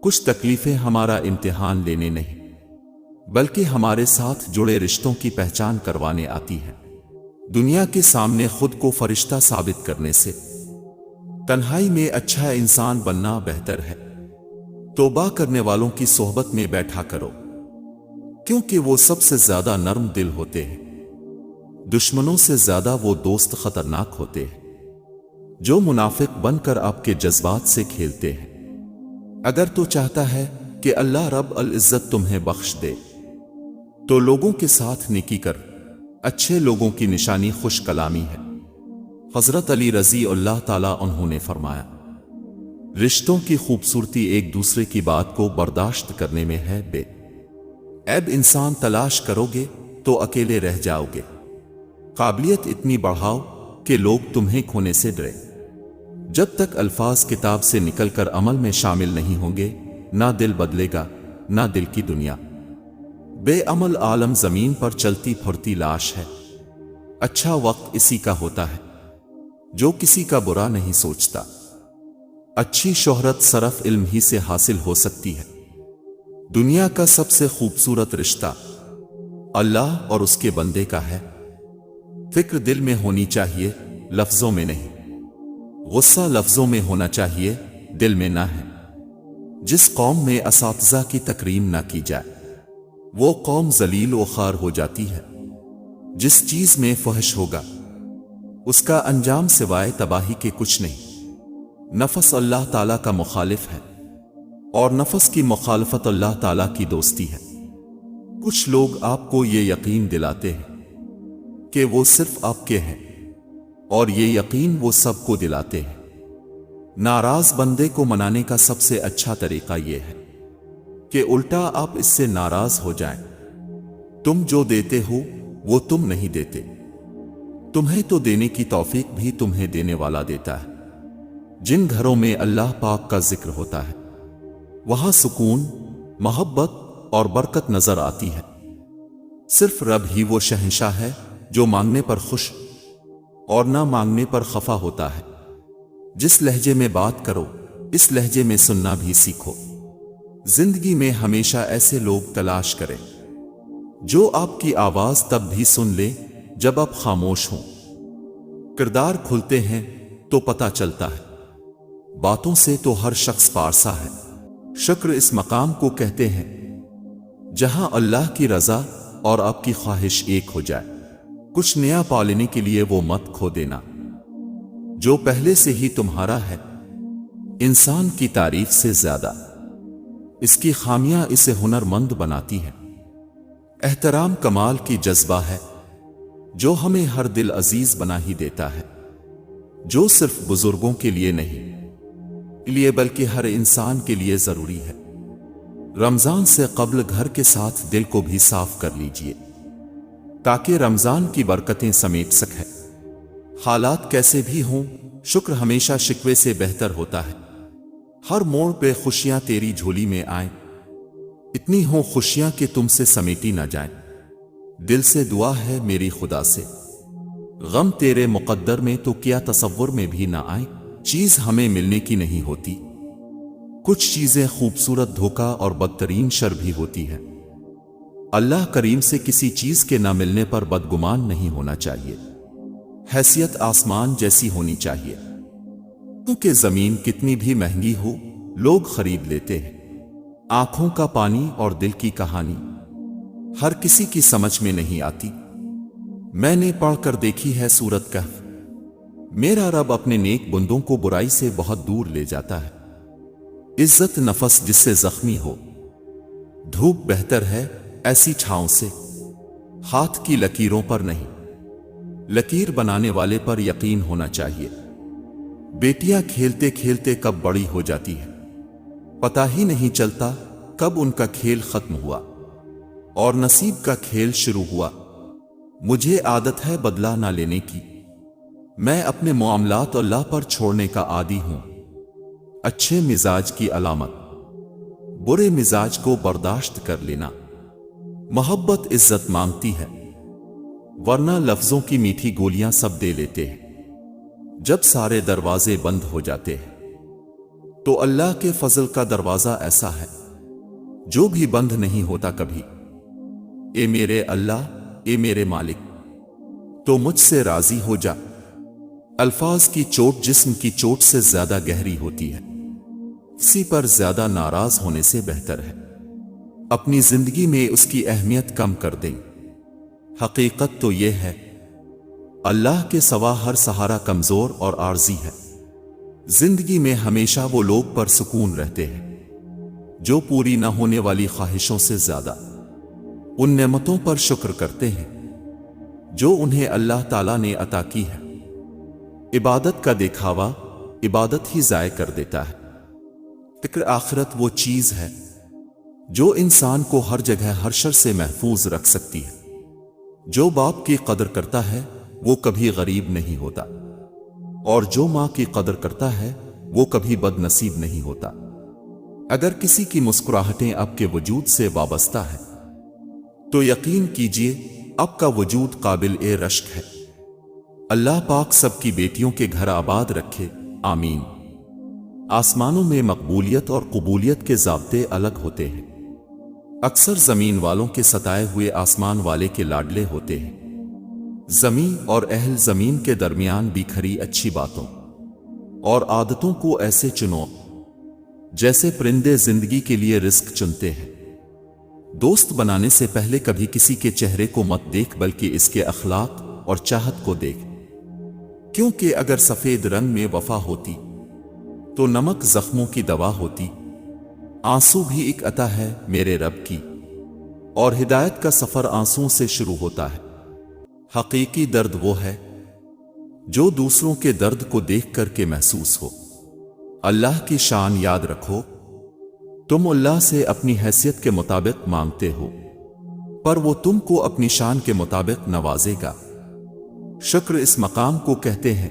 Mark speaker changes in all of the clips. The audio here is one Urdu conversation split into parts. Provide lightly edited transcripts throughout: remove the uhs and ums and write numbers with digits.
Speaker 1: کچھ تکلیفیں ہمارا امتحان لینے نہیں بلکہ ہمارے ساتھ جڑے رشتوں کی پہچان کروانے آتی ہیں۔ دنیا کے سامنے خود کو فرشتہ ثابت کرنے سے تنہائی میں اچھا انسان بننا بہتر ہے۔ توبہ کرنے والوں کی صحبت میں بیٹھا کرو، کیونکہ وہ سب سے زیادہ نرم دل ہوتے ہیں۔ دشمنوں سے زیادہ وہ دوست خطرناک ہوتے ہیں جو منافق بن کر آپ کے جذبات سے کھیلتے ہیں۔ اگر تو چاہتا ہے کہ اللہ رب العزت تمہیں بخش دے تو لوگوں کے ساتھ نیکی کر۔ اچھے لوگوں کی نشانی خوش کلامی ہے۔ حضرت علی رضی اللہ تعالیٰ عنہ نے فرمایا، رشتوں کی خوبصورتی ایک دوسرے کی بات کو برداشت کرنے میں ہے۔ بے عیب انسان تلاش کرو گے تو اکیلے رہ جاؤ گے۔ قابلیت اتنی بڑھاؤ کہ لوگ تمہیں کھونے سے ڈرے۔ جب تک الفاظ کتاب سے نکل کر عمل میں شامل نہیں ہوں گے، نہ دل بدلے گا نہ دل کی دنیا۔ بے عمل عالم زمین پر چلتی پھرتی لاش ہے۔ اچھا وقت اسی کا ہوتا ہے جو کسی کا برا نہیں سوچتا۔ اچھی شہرت صرف علم ہی سے حاصل ہو سکتی ہے۔ دنیا کا سب سے خوبصورت رشتہ اللہ اور اس کے بندے کا ہے۔ فکر دل میں ہونی چاہیے، لفظوں میں نہیں۔ غصہ لفظوں میں ہونا چاہیے، دل میں نہ ہے۔ جس قوم میں اساتذہ کی تکریم نہ کی جائے وہ قوم ذلیل و خوار ہو جاتی ہے۔ جس چیز میں فحش ہوگا اس کا انجام سوائے تباہی کے کچھ نہیں۔ نفس اللہ تعالیٰ کا مخالف ہے اور نفس کی مخالفت اللہ تعالیٰ کی دوستی ہے۔ کچھ لوگ آپ کو یہ یقین دلاتے ہیں کہ وہ صرف آپ کے ہیں، اور یہ یقین وہ سب کو دلاتے ہیں۔ ناراض بندے کو منانے کا سب سے اچھا طریقہ یہ ہے کہ الٹا آپ اس سے ناراض ہو جائیں۔ تم جو دیتے ہو وہ تم نہیں دیتے، تمہیں تو دینے کی توفیق بھی تمہیں دینے والا دیتا ہے۔ جن گھروں میں اللہ پاک کا ذکر ہوتا ہے وہاں سکون، محبت اور برکت نظر آتی ہے۔ صرف رب ہی وہ شہنشاہ ہے جو مانگنے پر خوش اور نہ مانگنے پر خفا ہوتا ہے۔ جس لہجے میں بات کرو اس لہجے میں سننا بھی سیکھو۔ زندگی میں ہمیشہ ایسے لوگ تلاش کریں جو آپ کی آواز تب بھی سن لے جب آپ خاموش ہوں۔ کردار کھلتے ہیں تو پتہ چلتا ہے، باتوں سے تو ہر شخص پارسا ہے۔ شکر اس مقام کو کہتے ہیں جہاں اللہ کی رضا اور آپ کی خواہش ایک ہو جائے۔ کچھ نیا پالنے کے لیے وہ مت کھو دینا جو پہلے سے ہی تمہارا ہے۔ انسان کی تعریف سے زیادہ اس کی خامیاں اسے ہنر مند بناتی ہیں۔ احترام کمال کی جذبہ ہے جو ہمیں ہر دل عزیز بنا ہی دیتا ہے، جو صرف بزرگوں کے لیے نہیں لیے بلکہ ہر انسان کے لیے ضروری ہے۔ رمضان سے قبل گھر کے ساتھ دل کو بھی صاف کر لیجئے تاکہ رمضان کی برکتیں سمیٹ سکیں۔ حالات کیسے بھی ہوں، شکر ہمیشہ شکوے سے بہتر ہوتا ہے۔ ہر موڑ پہ خوشیاں تیری جھولی میں آئیں، اتنی ہوں خوشیاں کہ تم سے سمیٹی نہ جائیں۔ دل سے دعا ہے میری خدا سے، غم تیرے مقدر میں تو کیا تصور میں بھی نہ آئیں۔ چیز ہمیں ملنے کی نہیں ہوتی، کچھ چیزیں خوبصورت دھوکا اور بدترین شر بھی ہوتی ہیں۔ اللہ کریم سے کسی چیز کے نہ ملنے پر بدگمان نہیں ہونا چاہیے۔ حیثیت آسمان جیسی ہونی چاہیے، کیونکہ زمین کتنی بھی مہنگی ہو لوگ خرید لیتے ہیں۔ آنکھوں کا پانی اور دل کی کہانی ہر کسی کی سمجھ میں نہیں آتی۔ میں نے پڑھ کر دیکھی ہے سورۃ کہف۔ میرا رب اپنے نیک بندوں کو برائی سے بہت دور لے جاتا ہے۔ عزت نفس جس سے زخمی ہو، دھوپ بہتر ہے ایسی چھاؤں سے۔ ہاتھ کی لکیروں پر نہیں، لکیر بنانے والے پر یقین ہونا چاہیے۔ بیٹیاں کھیلتے کھیلتے کب بڑی ہو جاتی ہیں، پتہ ہی نہیں چلتا کب ان کا کھیل ختم ہوا اور نصیب کا کھیل شروع ہوا۔ مجھے عادت ہے بدلہ نہ لینے کی، میں اپنے معاملات اللہ پر چھوڑنے کا عادی ہوں۔ اچھے مزاج کی علامت برے مزاج کو برداشت کر لینا۔ محبت عزت مانگتی ہے، ورنہ لفظوں کی میٹھی گولیاں سب دے لیتے ہیں۔ جب سارے دروازے بند ہو جاتے ہیں تو اللہ کے فضل کا دروازہ ایسا ہے جو بھی بند نہیں ہوتا کبھی۔ اے میرے اللہ، اے میرے مالک، تو مجھ سے راضی ہو جا۔ الفاظ کی چوٹ جسم کی چوٹ سے زیادہ گہری ہوتی ہے، کسی پر زیادہ ناراض ہونے سے بہتر ہے اپنی زندگی میں اس کی اہمیت کم کر دیں۔ حقیقت تو یہ ہے اللہ کے سوا ہر سہارا کمزور اور عارضی ہے۔ زندگی میں ہمیشہ وہ لوگ پر سکون رہتے ہیں جو پوری نہ ہونے والی خواہشوں سے زیادہ ان نعمتوں پر شکر کرتے ہیں جو انہیں اللہ تعالیٰ نے عطا کی ہے۔ عبادت کا دکھاوا عبادت ہی ضائع کر دیتا ہے۔ فکر آخرت وہ چیز ہے جو انسان کو ہر جگہ ہر شر سے محفوظ رکھ سکتی ہے۔ جو باپ کی قدر کرتا ہے وہ کبھی غریب نہیں ہوتا، اور جو ماں کی قدر کرتا ہے وہ کبھی بد نصیب نہیں ہوتا۔ اگر کسی کی مسکراہٹیں آپ کے وجود سے وابستہ ہے تو یقین کیجئے آپ کا وجود قابل رشک ہے۔ اللہ پاک سب کی بیٹیوں کے گھر آباد رکھے، آمین۔ آسمانوں میں مقبولیت اور قبولیت کے ضابطے الگ ہوتے ہیں۔ اکثر زمین والوں کے ستائے ہوئے آسمان والے کے لاڈلے ہوتے ہیں۔ زمین اور اہل زمین کے درمیان بکھری اچھی باتوں اور عادتوں کو ایسے چنو جیسے پرندے زندگی کے لیے رزق چنتے ہیں۔ دوست بنانے سے پہلے کبھی کسی کے چہرے کو مت دیکھ بلکہ اس کے اخلاق اور چاہت کو دیکھ، کیونکہ اگر سفید رنگ میں وفا ہوتی تو نمک زخموں کی دوا ہوتی۔ آنسو بھی ایک عطا ہے میرے رب کی، اور ہدایت کا سفر آنسوؤں سے شروع ہوتا ہے۔ حقیقی درد وہ ہے جو دوسروں کے درد کو دیکھ کر کے محسوس ہو۔ اللہ کی شان یاد رکھو، تم اللہ سے اپنی حیثیت کے مطابق مانگتے ہو، پر وہ تم کو اپنی شان کے مطابق نوازے گا۔ شکر اس مقام کو کہتے ہیں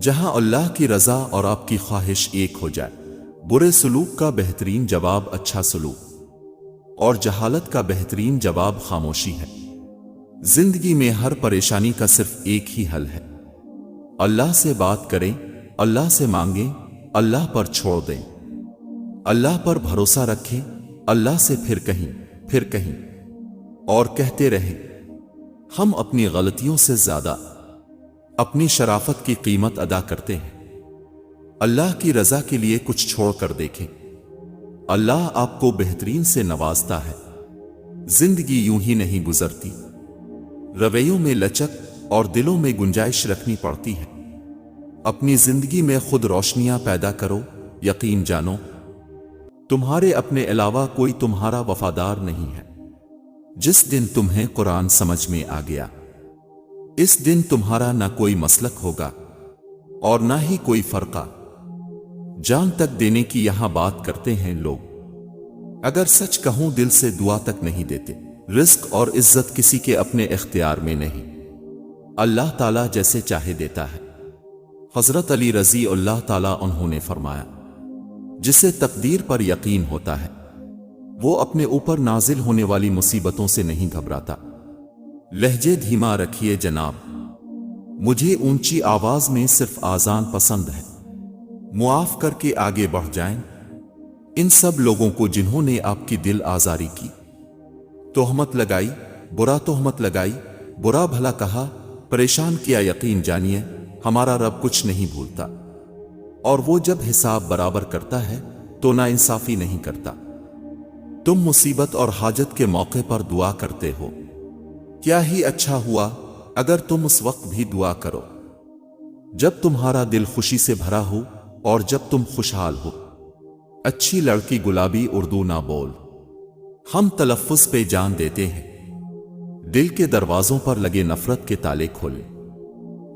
Speaker 1: جہاں اللہ کی رضا اور آپ کی خواہش ایک ہو جائے۔ برے سلوک کا بہترین جواب اچھا سلوک، اور جہالت کا بہترین جواب خاموشی ہے۔ زندگی میں ہر پریشانی کا صرف ایک ہی حل ہے، اللہ سے بات کریں، اللہ سے مانگیں، اللہ پر چھوڑ دیں، اللہ پر بھروسہ رکھیں، اللہ سے پھر کہیں اور کہتے رہیں ہم اپنی غلطیوں سے زیادہ اپنی شرافت کی قیمت ادا کرتے ہیں۔ اللہ کی رضا کے لیے کچھ چھوڑ کر دیکھیں، اللہ آپ کو بہترین سے نوازتا ہے۔ زندگی یوں ہی نہیں گزرتی، رویوں میں لچک اور دلوں میں گنجائش رکھنی پڑتی ہے۔ اپنی زندگی میں خود روشنیاں پیدا کرو، یقین جانو تمہارے اپنے علاوہ کوئی تمہارا وفادار نہیں ہے۔ جس دن تمہیں قرآن سمجھ میں آ گیا، اس دن تمہارا نہ کوئی مسلک ہوگا اور نہ ہی کوئی فرقہ۔ جان تک دینے کی یہاں بات کرتے ہیں لوگ، اگر سچ کہوں دل سے دعا تک نہیں دیتے۔ رزق اور عزت کسی کے اپنے اختیار میں نہیں، اللہ تعالیٰ جیسے چاہے دیتا ہے۔ حضرت علی رضی اللہ تعالیٰ عنہ نے فرمایا، جسے تقدیر پر یقین ہوتا ہے وہ اپنے اوپر نازل ہونے والی مصیبتوں سے نہیں گھبراتا۔ لہجے دھیما رکھیے جناب، مجھے اونچی آواز میں صرف آذان پسند ہے۔ معاف کر کے آگے بڑھ جائیں ان سب لوگوں کو جنہوں نے آپ کی دل آزاری کی، تہمت لگائی، برا تہمت لگائی، برا بھلا کہا، پریشان کیا۔ یقین جانیے ہمارا رب کچھ نہیں بھولتا، اور وہ جب حساب برابر کرتا ہے تو نا انصافی نہیں کرتا۔ تم مصیبت اور حاجت کے موقع پر دعا کرتے ہو، کیا ہی اچھا ہوا اگر تم اس وقت بھی دعا کرو جب تمہارا دل خوشی سے بھرا ہو اور جب تم خوشحال ہو۔ اچھی لڑکی گلابی اردو نہ بول، ہم تلفظ پہ جان دیتے ہیں۔ دل کے دروازوں پر لگے نفرت کے تالے کھولیں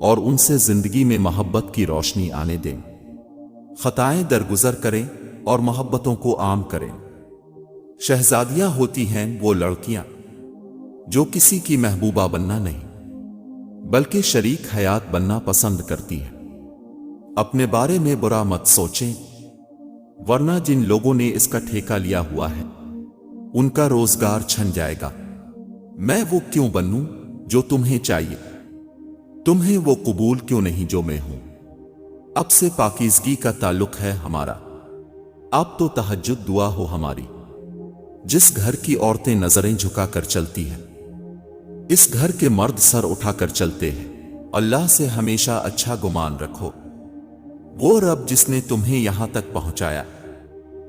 Speaker 1: اور ان سے زندگی میں محبت کی روشنی آنے دیں۔ خطائیں درگزر کریں اور محبتوں کو عام کریں۔ شہزادیاں ہوتی ہیں وہ لڑکیاں جو کسی کی محبوبہ بننا نہیں بلکہ شریک حیات بننا پسند کرتی ہیں۔ اپنے بارے میں برا مت سوچیں، ورنہ جن لوگوں نے اس کا ٹھیکہ لیا ہوا ہے ان کا روزگار چھن جائے گا۔ میں وہ کیوں بنوں جو تمہیں چاہیے؟ تمہیں وہ قبول کیوں نہیں جو میں ہوں؟ اب سے پاکیزگی کا تعلق ہے ہمارا، اب تو تہجد دعا ہو ہماری۔ جس گھر کی عورتیں نظریں جھکا کر چلتی ہیں، اس گھر کے مرد سر اٹھا کر چلتے ہیں۔ اللہ سے ہمیشہ اچھا گمان رکھو۔ وہ رب جس نے تمہیں یہاں تک پہنچایا،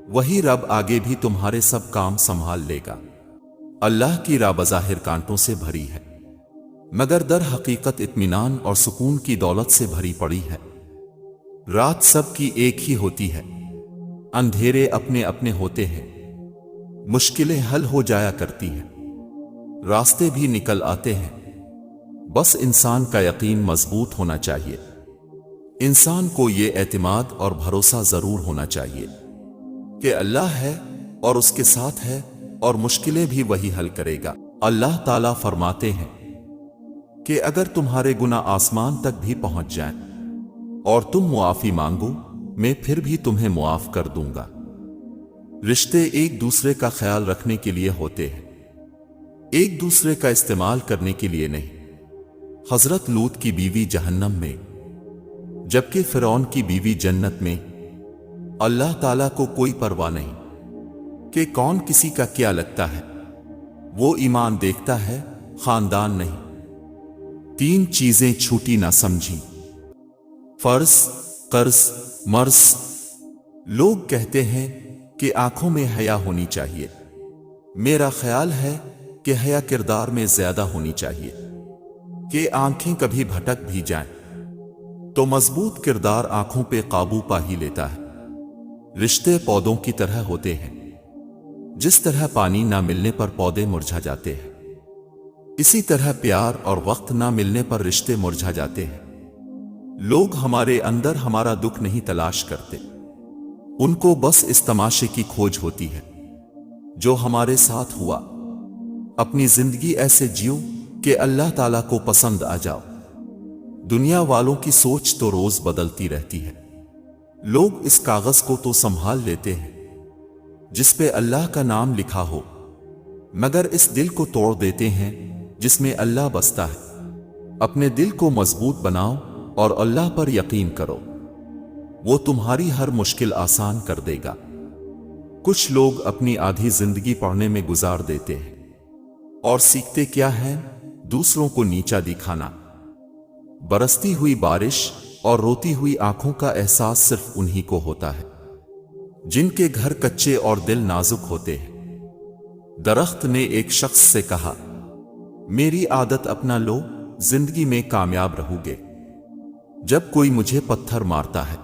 Speaker 1: وہی رب آگے بھی تمہارے سب کام سنبھال لے گا۔ اللہ کی راہ بظاہر کانٹوں سے بھری ہے، مگر در حقیقت اطمینان اور سکون کی دولت سے بھری پڑی ہے۔ رات سب کی ایک ہی ہوتی ہے، اندھیرے اپنے اپنے ہوتے ہیں، مشکلیں حل ہو جایا کرتی ہیں، راستے بھی نکل آتے ہیں۔ بس انسان کا یقین مضبوط ہونا چاہیے، انسان کو یہ اعتماد اور بھروسہ ضرور ہونا چاہیے کہ اللہ ہے اور اس کے ساتھ ہے، اور مشکلیں بھی وہی حل کرے گا۔ اللہ تعالیٰ فرماتے ہیں کہ اگر تمہارے گناہ آسمان تک بھی پہنچ جائیں اور تم معافی مانگو، میں پھر بھی تمہیں معاف کر دوں گا۔ رشتے ایک دوسرے کا خیال رکھنے کے لیے ہوتے ہیں، ایک دوسرے کا استعمال کرنے کے لیے نہیں۔ حضرت لوط کی بیوی جہنم میں، جبکہ فرعون کی بیوی جنت میں۔ اللہ تعالیٰ کو کوئی پرواہ نہیں کہ کون کسی کا کیا لگتا ہے، وہ ایمان دیکھتا ہے، خاندان نہیں۔ 3 چیزیں چھوٹی نہ سمجھی: فرض، قرض، مرض۔ لوگ کہتے ہیں کہ آنکھوں میں حیا ہونی چاہیے، میرا خیال ہے کہ حیا کردار میں زیادہ ہونی چاہیے کہ آنکھیں کبھی بھٹک بھی جائیں تو مضبوط کردار آنکھوں پہ قابو پا ہی لیتا ہے۔ رشتے پودوں کی طرح ہوتے ہیں، جس طرح پانی نہ ملنے پر پودے مرجھا جاتے ہیں، اسی طرح پیار اور وقت نہ ملنے پر رشتے مرجھا جاتے ہیں۔ لوگ ہمارے اندر ہمارا دکھ نہیں تلاش کرتے، ان کو بس اس تماشے کی کھوج ہوتی ہے جو ہمارے ساتھ ہوا۔ اپنی زندگی ایسے جیو کہ اللہ تعالیٰ کو پسند آ جاؤ۔ دنیا والوں کی سوچ تو روز بدلتی رہتی ہے، لوگ اس کاغذ کو تو سنبھال لیتے ہیں جس پہ اللہ کا نام لکھا ہو، مگر اس دل کو توڑ دیتے ہیں جس میں اللہ بستا ہے۔ اپنے دل کو مضبوط بناؤ اور اللہ پر یقین کرو، وہ تمہاری ہر مشکل آسان کر دے گا۔ کچھ لوگ اپنی آدھی زندگی پڑھنے میں گزار دیتے ہیں اور سیکھتے کیا ہے؟ دوسروں کو نیچا دکھانا۔ برستی ہوئی بارش اور روتی ہوئی آنکھوں کا احساس صرف انہی کو ہوتا ہے جن کے گھر کچے اور دل نازک ہوتے ہیں۔ درخت نے ایک شخص سے کہا، میری عادت اپنا لو، زندگی میں کامیاب رہو گے۔ جب کوئی مجھے پتھر مارتا ہے،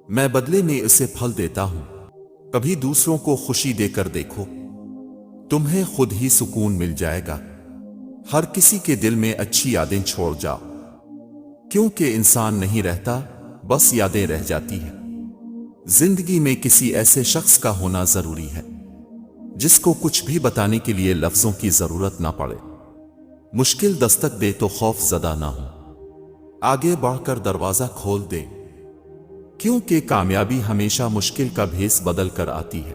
Speaker 1: میں بدلے میں اسے پھل دیتا ہوں۔ کبھی دوسروں کو خوشی دے کر دیکھو، تمہیں خود ہی سکون مل جائے گا۔ ہر کسی کے دل میں اچھی یادیں چھوڑ جاؤ، کیونکہ انسان نہیں رہتا، بس یادیں رہ جاتی ہیں۔ زندگی میں کسی ایسے شخص کا ہونا ضروری ہے جس کو کچھ بھی بتانے کے لیے لفظوں کی ضرورت نہ پڑے۔ مشکل دستک دے تو خوف زدہ نہ ہو، آگے بڑھ کر دروازہ کھول دے، کیونکہ کامیابی ہمیشہ مشکل کا بھیس بدل کر آتی ہے۔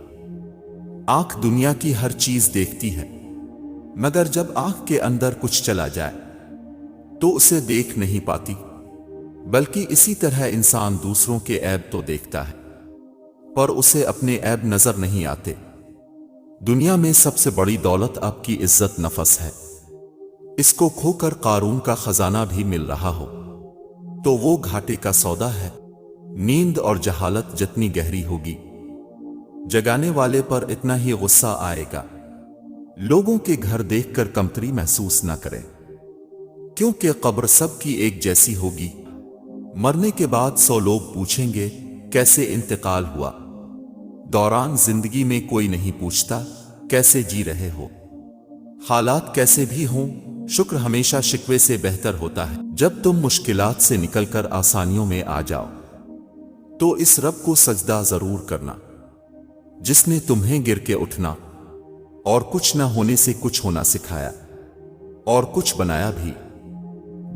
Speaker 1: آنکھ دنیا کی ہر چیز دیکھتی ہے، مگر جب آنکھ کے اندر کچھ چلا جائے تو اسے دیکھ نہیں پاتی۔ بلکہ اسی طرح انسان دوسروں کے عیب تو دیکھتا ہے، پر اسے اپنے عیب نظر نہیں آتے۔ دنیا میں سب سے بڑی دولت آپ کی عزت نفس ہے۔ اس کو کھو کر قارون کا خزانہ بھی مل رہا ہو تو وہ گھاٹے کا سودا ہے۔ نیند اور جہالت جتنی گہری ہوگی، جگانے والے پر اتنا ہی غصہ آئے گا۔ لوگوں کے گھر دیکھ کر کمتری محسوس نہ کریں، کیونکہ قبر سب کی ایک جیسی ہوگی۔ مرنے کے بعد 100 لوگ پوچھیں گے کیسے انتقال ہوا۔ دوران زندگی میں کوئی نہیں پوچھتا کیسے جی رہے ہو۔ حالات کیسے بھی ہوں، شکر ہمیشہ شکوے سے بہتر ہوتا ہے۔ جب تم مشکلات سے نکل کر آسانیوں میں آ جاؤ تو اس رب کو سجدہ ضرور کرنا جس نے تمہیں گر کے اٹھنا اور کچھ نہ ہونے سے کچھ ہونا سکھایا اور کچھ بنایا بھی۔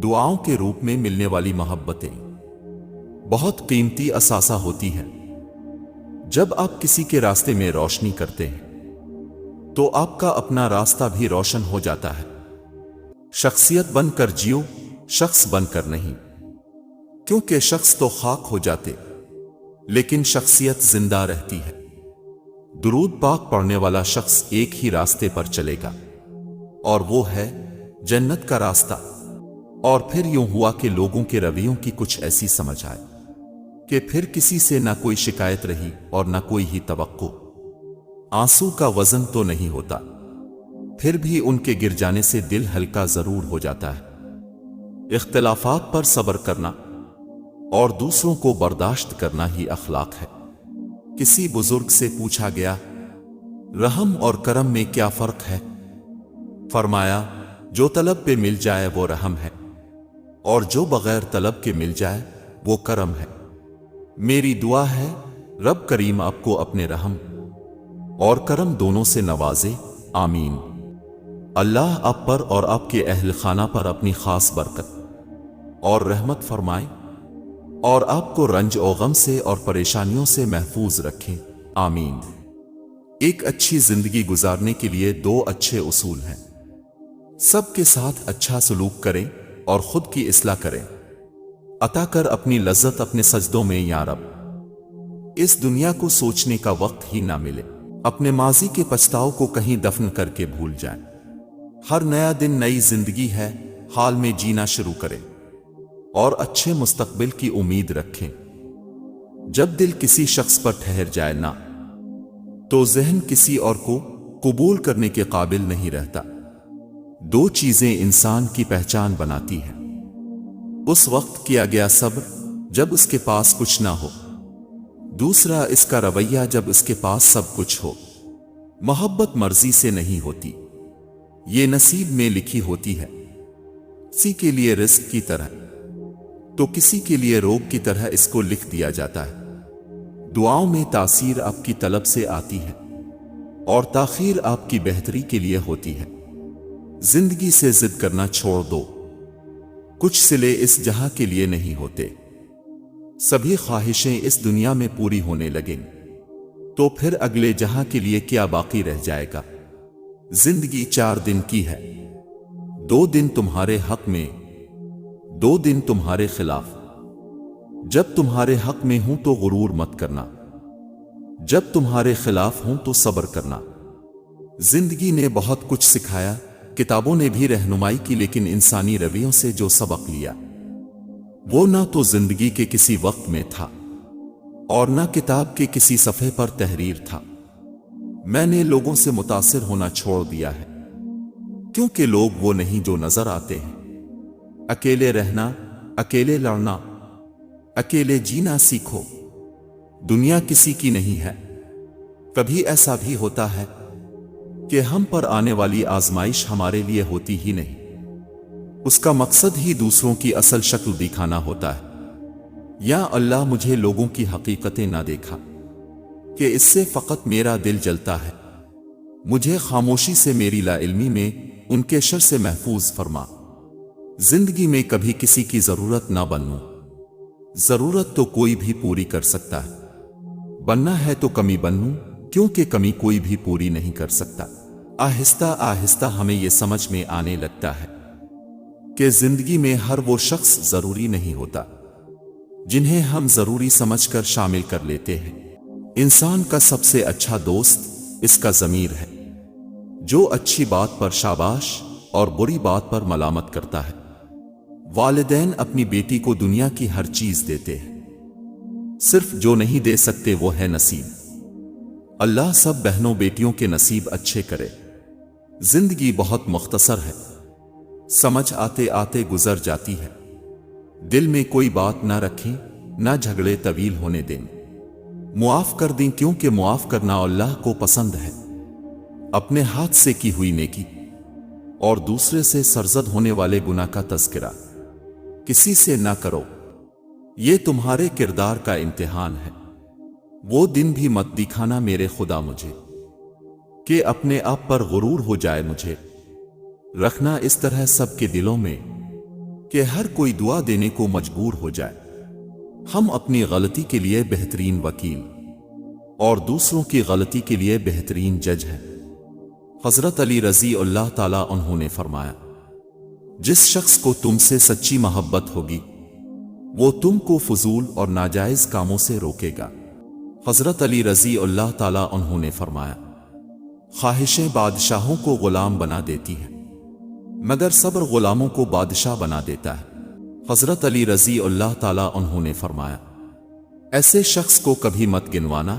Speaker 1: دعاؤں کے روپ میں ملنے والی محبتیں بہت قیمتی اثاثہ ہوتی ہیں۔ جب آپ کسی کے راستے میں روشنی کرتے ہیں تو آپ کا اپنا راستہ بھی روشن ہو جاتا ہے۔ شخصیت بن کر جیو، شخص بن کر نہیں۔ کیونکہ شخص تو خاک ہو جاتے لیکن شخصیت زندہ رہتی ہے۔ درود پاک پڑھنے والا شخص ایک ہی راستے پر چلے گا اور وہ ہے جنت کا راستہ۔ اور پھر یوں ہوا کہ لوگوں کے رویوں کی کچھ ایسی سمجھ آئے کہ پھر کسی سے نہ کوئی شکایت رہی اور نہ کوئی ہی توقع۔ آنسو کا وزن تو نہیں ہوتا، پھر بھی ان کے گر جانے سے دل ہلکا ضرور ہو جاتا ہے۔ اختلافات پر صبر کرنا اور دوسروں کو برداشت کرنا ہی اخلاق ہے۔ کسی بزرگ سے پوچھا گیا، رحم اور کرم میں کیا فرق ہے؟ فرمایا، جو طلب پہ مل جائے وہ رحم ہے اور جو بغیر طلب کے مل جائے وہ کرم ہے۔ میری دعا ہے رب کریم آپ کو اپنے رحم اور کرم دونوں سے نوازے، آمین۔ اللہ آپ پر اور آپ کے اہل خانہ پر اپنی خاص برکت اور رحمت فرمائے اور آپ کو رنج و غم سے اور پریشانیوں سے محفوظ رکھیں، آمین۔ ایک اچھی زندگی گزارنے کے لیے 2 اچھے اصول ہیں۔ سب کے ساتھ اچھا سلوک کریں اور خود کی اصلاح کریں۔ عطا کر اپنی لذت اپنے سجدوں میں یا رب۔ اس دنیا کو سوچنے کا وقت ہی نہ ملے، اپنے ماضی کے پچھتاؤ کو کہیں دفن کر کے بھول جائیں۔ ہر نیا دن نئی زندگی ہے، حال میں جینا شروع کریں اور اچھے مستقبل کی امید رکھیں۔ جب دل کسی شخص پر ٹھہر جائے نا تو ذہن کسی اور کو قبول کرنے کے قابل نہیں رہتا۔ 2 چیزیں انسان کی پہچان بناتی ہیں، اس وقت کیا گیا صبر جب اس کے پاس کچھ نہ ہو، دوسرا اس کا رویہ جب اس کے پاس سب کچھ ہو۔ محبت مرضی سے نہیں ہوتی، یہ نصیب میں لکھی ہوتی ہے۔ کسی کے لیے رزق کی طرح تو کسی کے لیے روگ کی طرح اس کو لکھ دیا جاتا ہے۔ دعاؤں میں تاثیر آپ کی طلب سے آتی ہے اور تاخیر آپ کی بہتری کے لیے ہوتی ہے۔ زندگی سے ضد کرنا چھوڑ دو، کچھ صلے اس جہاں کے لیے نہیں ہوتے۔ سبھی خواہشیں اس دنیا میں پوری ہونے لگیں تو پھر اگلے جہاں کے لیے کیا باقی رہ جائے گا؟ زندگی 4 دن کی ہے، 2 دن تمہارے حق میں، 2 دن تمہارے خلاف۔ جب تمہارے حق میں ہوں تو غرور مت کرنا، جب تمہارے خلاف ہوں تو صبر کرنا۔ زندگی نے بہت کچھ سکھایا، کتابوں نے بھی رہنمائی کی، لیکن انسانی رویوں سے جو سبق لیا وہ نہ تو زندگی کے کسی وقت میں تھا اور نہ کتاب کے کسی صفحے پر تحریر تھا۔ میں نے لوگوں سے متاثر ہونا چھوڑ دیا ہے، کیونکہ لوگ وہ نہیں جو نظر آتے ہیں۔ اکیلے رہنا، اکیلے لڑنا، اکیلے جینا سیکھو۔ دنیا کسی کی نہیں ہے۔ کبھی ایسا بھی ہوتا ہے کہ ہم پر آنے والی آزمائش ہمارے لیے ہوتی ہی نہیں، اس کا مقصد ہی دوسروں کی اصل شکل دکھانا ہوتا ہے۔ یا اللہ مجھے لوگوں کی حقیقتیں نہ دیکھا کہ اس سے فقط میرا دل جلتا ہے، مجھے خاموشی سے میری لا علمی میں ان کے شر سے محفوظ فرما۔ زندگی میں کبھی کسی کی ضرورت نہ بنو، ضرورت تو کوئی بھی پوری کر سکتا ہے، بننا ہے تو کمی بنو، کیونکہ کمی کوئی بھی پوری نہیں کر سکتا۔ آہستہ آہستہ ہمیں یہ سمجھ میں آنے لگتا ہے کہ زندگی میں ہر وہ شخص ضروری نہیں ہوتا جنہیں ہم ضروری سمجھ کر شامل کر لیتے ہیں۔ انسان کا سب سے اچھا دوست اس کا ضمیر ہے، جو اچھی بات پر شاباش اور بری بات پر ملامت کرتا ہے۔ والدین اپنی بیٹی کو دنیا کی ہر چیز دیتے ہیں، صرف جو نہیں دے سکتے وہ ہے نصیب۔ اللہ سب بہنوں بیٹیوں کے نصیب اچھے کرے۔ زندگی بہت مختصر ہے، سمجھ آتے آتے گزر جاتی ہے۔ دل میں کوئی بات نہ رکھیں، نہ جھگڑے طویل ہونے دیں، معاف کر دیں، کیونکہ معاف کرنا اللہ کو پسند ہے۔ اپنے ہاتھ سے کی ہوئی نیکی اور دوسرے سے سرزد ہونے والے گناہ کا تذکرہ کسی سے نہ کرو، یہ تمہارے کردار کا امتحان ہے۔ وہ دن بھی مت دکھانا میرے خدا مجھے، کہ اپنے آپ پر غرور ہو جائے مجھے۔ رکھنا اس طرح سب کے دلوں میں کہ ہر کوئی دعا دینے کو مجبور ہو جائے۔ ہم اپنی غلطی کے لیے بہترین وکیل اور دوسروں کی غلطی کے لیے بہترین جج ہیں۔ حضرت علی رضی اللہ تعالیٰ عنہ نے فرمایا، جس شخص کو تم سے سچی محبت ہوگی وہ تم کو فضول اور ناجائز کاموں سے روکے گا۔ حضرت علی رضی اللہ تعالیٰ عنہ نے فرمایا، خواہشیں بادشاہوں کو غلام بنا دیتی ہیں، مگر صبر غلاموں کو بادشاہ بنا دیتا ہے۔ حضرت علی رضی اللہ تعالیٰ عنہ نے فرمایا، ایسے شخص کو کبھی مت گنوانا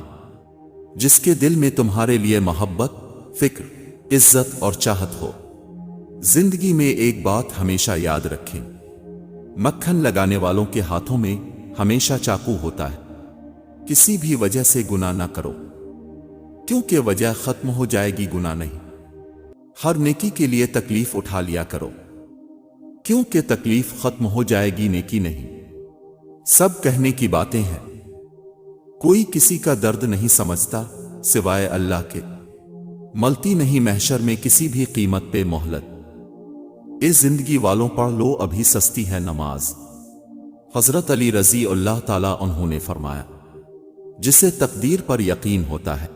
Speaker 1: جس کے دل میں تمہارے لیے محبت، فکر، عزت اور چاہت ہو۔ زندگی میں ایک بات ہمیشہ یاد رکھیں، مکھن لگانے والوں کے ہاتھوں میں ہمیشہ چاقو ہوتا ہے۔ کسی بھی وجہ سے گناہ نہ کرو، کیونکہ وجہ ختم ہو جائے گی، گناہ نہیں۔ ہر نیکی کے لیے تکلیف اٹھا لیا کرو، کیونکہ تکلیف ختم ہو جائے گی، نیکی نہیں۔ سب کہنے کی باتیں ہیں، کوئی کسی کا درد نہیں سمجھتا سوائے اللہ کے۔ ملتی نہیں محشر میں کسی بھی قیمت پہ مہلت، اس زندگی والوں پڑھ لو ابھی سستی ہے نماز۔ حضرت علی رضی اللہ تعالیٰ عنہ نے فرمایا، جسے تقدیر پر یقین ہوتا ہے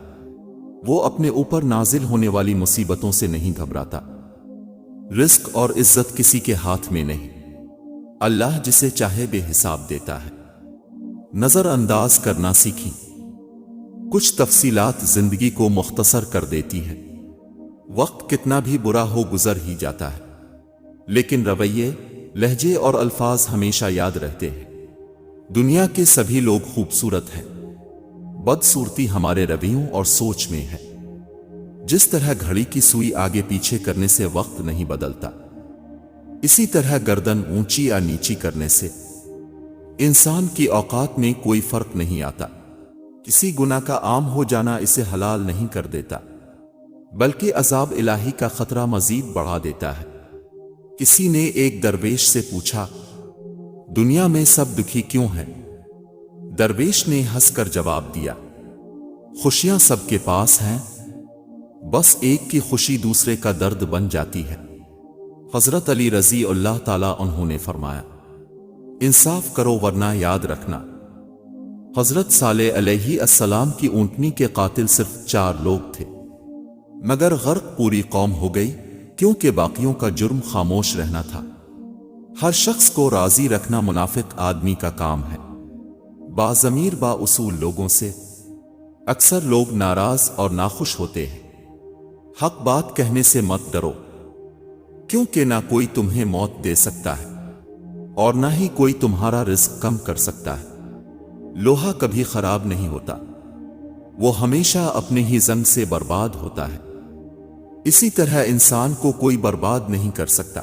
Speaker 1: وہ اپنے اوپر نازل ہونے والی مصیبتوں سے نہیں گھبراتا۔ رزق اور عزت کسی کے ہاتھ میں نہیں، اللہ جسے چاہے بے حساب دیتا ہے۔ نظر انداز کرنا سیکھیں، کچھ تفصیلات زندگی کو مختصر کر دیتی ہیں۔ وقت کتنا بھی برا ہو گزر ہی جاتا ہے، لیکن رویے، لہجے اور الفاظ ہمیشہ یاد رہتے ہیں۔ دنیا کے سبھی لوگ خوبصورت ہیں، بدصورتی ہمارے رویوں اور سوچ میں ہے۔ جس طرح گھڑی کی سوئی آگے پیچھے کرنے سے وقت نہیں بدلتا، اسی طرح گردن اونچی یا نیچی کرنے سے انسان کی اوقات میں کوئی فرق نہیں آتا۔ کسی گناہ کا عام ہو جانا اسے حلال نہیں کر دیتا، بلکہ عذاب الہی کا خطرہ مزید بڑھا دیتا ہے۔ کسی نے ایک درویش سے پوچھا، دنیا میں سب دکھی کیوں ہیں؟ درویش نے ہنس کر جواب دیا، خوشیاں سب کے پاس ہیں، بس ایک کی خوشی دوسرے کا درد بن جاتی ہے۔ حضرت علی رضی اللہ تعالیٰ عنہ نے فرمایا، انصاف کرو ورنہ یاد رکھنا، حضرت صالح علیہ السلام کی اونٹنی کے قاتل صرف 4 لوگ تھے، مگر غرق پوری قوم ہو گئی، کیونکہ باقیوں کا جرم خاموش رہنا تھا۔ ہر شخص کو راضی رکھنا منافق آدمی کا کام ہے۔ باضمیر با اصول لوگوں سے اکثر لوگ ناراض اور ناخوش ہوتے ہیں۔ حق بات کہنے سے مت ڈرو، کیونکہ نہ کوئی تمہیں موت دے سکتا ہے اور نہ ہی کوئی تمہارا رزق کم کر سکتا ہے۔ لوہا کبھی خراب نہیں ہوتا، وہ ہمیشہ اپنے ہی زنگ سے برباد ہوتا ہے۔ اسی طرح انسان کو کوئی برباد نہیں کر سکتا،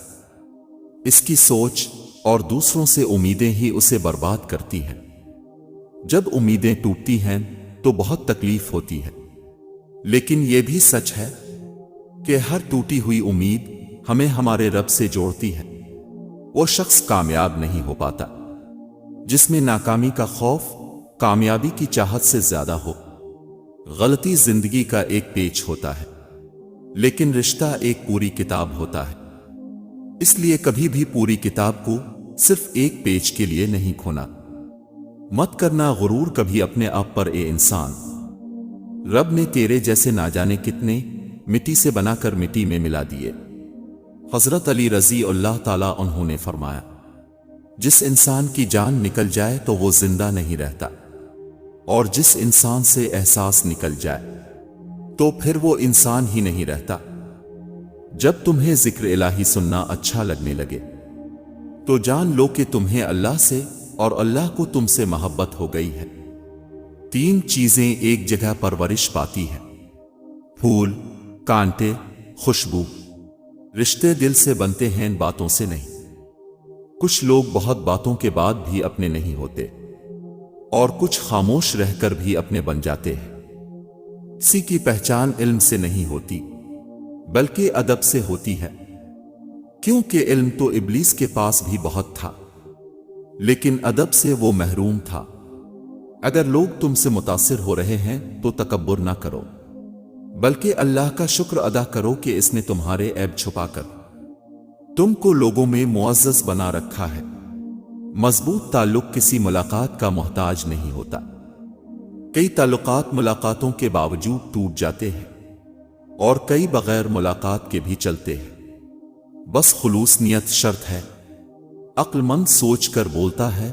Speaker 1: اس کی سوچ اور دوسروں سے امیدیں ہی اسے برباد کرتی ہیں۔ جب امیدیں ٹوٹتی ہیں تو بہت تکلیف ہوتی ہے، لیکن یہ بھی سچ ہے کہ ہر ٹوٹی ہوئی امید ہمیں ہمارے رب سے جوڑتی ہے۔ وہ شخص کامیاب نہیں ہو پاتا جس میں ناکامی کا خوف کامیابی کی چاہت سے زیادہ ہو۔ غلطی زندگی کا ایک پیج ہوتا ہے، لیکن رشتہ ایک پوری کتاب ہوتا ہے۔ اس لیے کبھی بھی پوری کتاب کو صرف ایک پیج کے لیے نہیں کھونا۔ مت کرنا غرور کبھی اپنے آپ پر اے انسان، رب نے تیرے جیسے نہ جانے کتنے مٹی سے بنا کر مٹی میں ملا دیے۔ حضرت علی رضی اللہ تعالیٰ عنہ نے فرمایا، جس انسان کی جان نکل جائے تو وہ زندہ نہیں رہتا، اور جس انسان سے احساس نکل جائے تو پھر وہ انسان ہی نہیں رہتا۔ جب تمہیں ذکر الہی سننا اچھا لگنے لگے تو جان لو کہ تمہیں اللہ سے اور اللہ کو تم سے محبت ہو گئی ہے۔ 3 چیزیں ایک جگہ پرورش پاتی ہیں، پھول، کانٹے، خوشبو۔ رشتے دل سے بنتے ہیں، باتوں سے نہیں۔ کچھ لوگ بہت باتوں کے بعد بھی اپنے نہیں ہوتے، اور کچھ خاموش رہ کر بھی اپنے بن جاتے ہیں۔ کسی کی پہچان علم سے نہیں ہوتی بلکہ ادب سے ہوتی ہے، کیونکہ علم تو ابلیس کے پاس بھی بہت تھا، لیکن ادب سے وہ محروم تھا۔ اگر لوگ تم سے متاثر ہو رہے ہیں تو تکبر نہ کرو، بلکہ اللہ کا شکر ادا کرو کہ اس نے تمہارے عیب چھپا کر تم کو لوگوں میں معزز بنا رکھا ہے۔ مضبوط تعلق کسی ملاقات کا محتاج نہیں ہوتا۔ کئی تعلقات ملاقاتوں کے باوجود ٹوٹ جاتے ہیں، اور کئی بغیر ملاقات کے بھی چلتے ہیں۔ بس خلوص نیت شرط ہے۔ عقل مند سوچ کر بولتا ہے،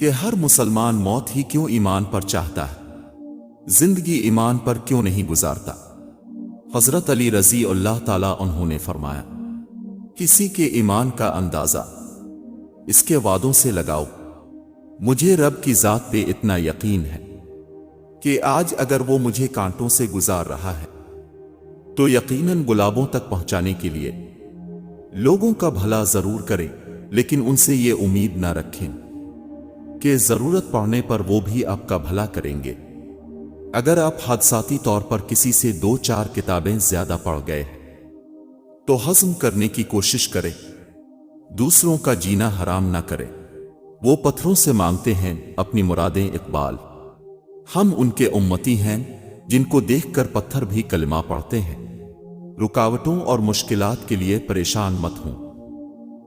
Speaker 1: کہ ہر مسلمان موت ہی کیوں ایمان پر چاہتا ہے، زندگی ایمان پر کیوں نہیں گزارتا؟ حضرت علی رضی اللہ تعالیٰ عنہ نے فرمایا، کسی کے ایمان کا اندازہ اس کے وعدوں سے لگاؤ۔ مجھے رب کی ذات پہ اتنا یقین ہے کہ آج اگر وہ مجھے کانٹوں سے گزار رہا ہے تو یقیناً گلابوں تک پہنچانے کے لیے لوگوں کا بھلا ضرور کرے، لیکن ان سے یہ امید نہ رکھیں کہ ضرورت پڑنے پر وہ بھی آپ کا بھلا کریں گے۔ اگر آپ حادثاتی طور پر کسی سے 2-4 کتابیں زیادہ پڑھ گئے تو ہضم کرنے کی کوشش کریں، دوسروں کا جینا حرام نہ کریں۔ وہ پتھروں سے مانگتے ہیں اپنی مرادیں اقبال، ہم ان کے امتی ہیں جن کو دیکھ کر پتھر بھی کلمہ پڑھتے ہیں۔ رکاوٹوں اور مشکلات کے لیے پریشان مت ہوں،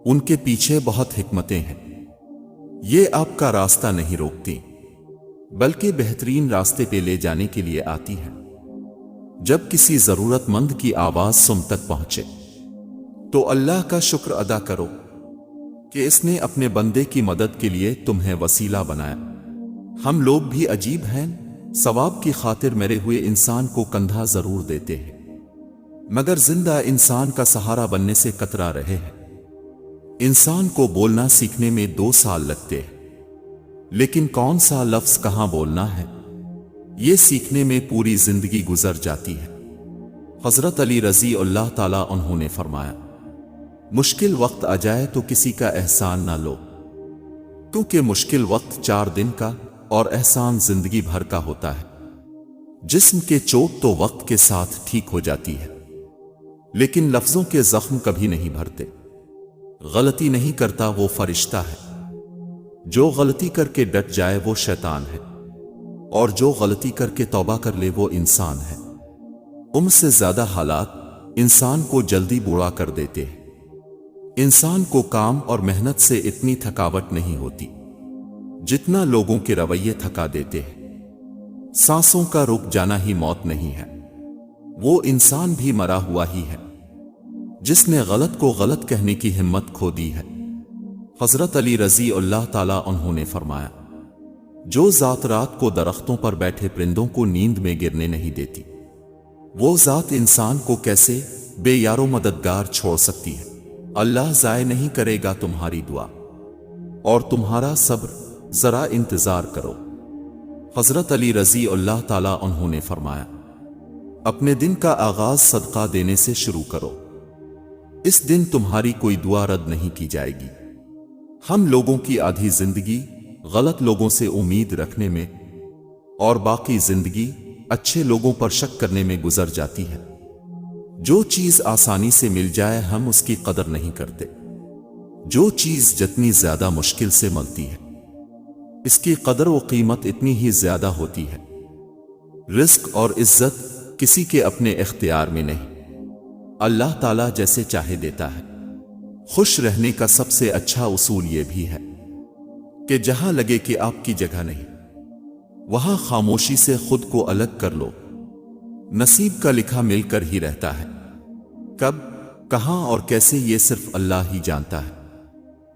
Speaker 1: ان کے پیچھے بہت حکمتیں ہیں، یہ آپ کا راستہ نہیں روکتی بلکہ بہترین راستے پہ لے جانے کے لیے آتی ہے۔ جب کسی ضرورت مند کی آواز تم تک پہنچے تو اللہ کا شکر ادا کرو کہ اس نے اپنے بندے کی مدد کے لیے تمہیں وسیلہ بنایا۔ ہم لوگ بھی عجیب ہیں، ثواب کی خاطر مرے ہوئے انسان کو کندھا ضرور دیتے ہیں مگر زندہ انسان کا سہارا بننے سے کترا رہے ہیں۔ انسان کو بولنا سیکھنے میں 2 سال لگتے ہیں، لیکن کون سا لفظ کہاں بولنا ہے یہ سیکھنے میں پوری زندگی گزر جاتی ہے۔ حضرت علی رضی اللہ تعالیٰ عنہ نے فرمایا، مشکل وقت آ جائے تو کسی کا احسان نہ لو، کیونکہ مشکل وقت 4 دن کا اور احسان زندگی بھر کا ہوتا ہے۔ جسم کے چوٹ تو وقت کے ساتھ ٹھیک ہو جاتی ہے، لیکن لفظوں کے زخم کبھی نہیں بھرتے۔ غلطی نہیں کرتا وہ فرشتہ ہے، جو غلطی کر کے ڈٹ جائے وہ شیطان ہے، اور جو غلطی کر کے توبہ کر لے وہ انسان ہے۔ عمر سے زیادہ حالات انسان کو جلدی بوڑھا کر دیتے ہیں۔ انسان کو کام اور محنت سے اتنی تھکاوٹ نہیں ہوتی جتنا لوگوں کے رویے تھکا دیتے ہیں۔ سانسوں کا رک جانا ہی موت نہیں ہے، وہ انسان بھی مرا ہوا ہی ہے جس نے غلط کو غلط کہنے کی ہمت کھو دی ہے۔ حضرت علی رضی اللہ تعالیٰ عنہ نے فرمایا، جو ذات رات کو درختوں پر بیٹھے پرندوں کو نیند میں گرنے نہیں دیتی، وہ ذات انسان کو کیسے بے یار و مددگار چھوڑ سکتی ہے؟ اللہ ضائع نہیں کرے گا تمہاری دعا اور تمہارا صبر، ذرا انتظار کرو۔ حضرت علی رضی اللہ تعالیٰ عنہ نے فرمایا، اپنے دن کا آغاز صدقہ دینے سے شروع کرو، اس دن تمہاری کوئی دعا رد نہیں کی جائے گی۔ ہم لوگوں کی آدھی زندگی غلط لوگوں سے امید رکھنے میں اور باقی زندگی اچھے لوگوں پر شک کرنے میں گزر جاتی ہے۔ جو چیز آسانی سے مل جائے ہم اس کی قدر نہیں کرتے، جو چیز جتنی زیادہ مشکل سے ملتی ہے اس کی قدر و قیمت اتنی ہی زیادہ ہوتی ہے۔ رزق اور عزت کسی کے اپنے اختیار میں نہیں، اللہ تعالیٰ جیسے چاہے دیتا ہے۔ خوش رہنے کا سب سے اچھا اصول یہ بھی ہے کہ جہاں لگے کہ آپ کی جگہ نہیں، وہاں خاموشی سے خود کو الگ کر لو۔ نصیب کا لکھا مل کر ہی رہتا ہے، کب، کہاں اور کیسے یہ صرف اللہ ہی جانتا ہے۔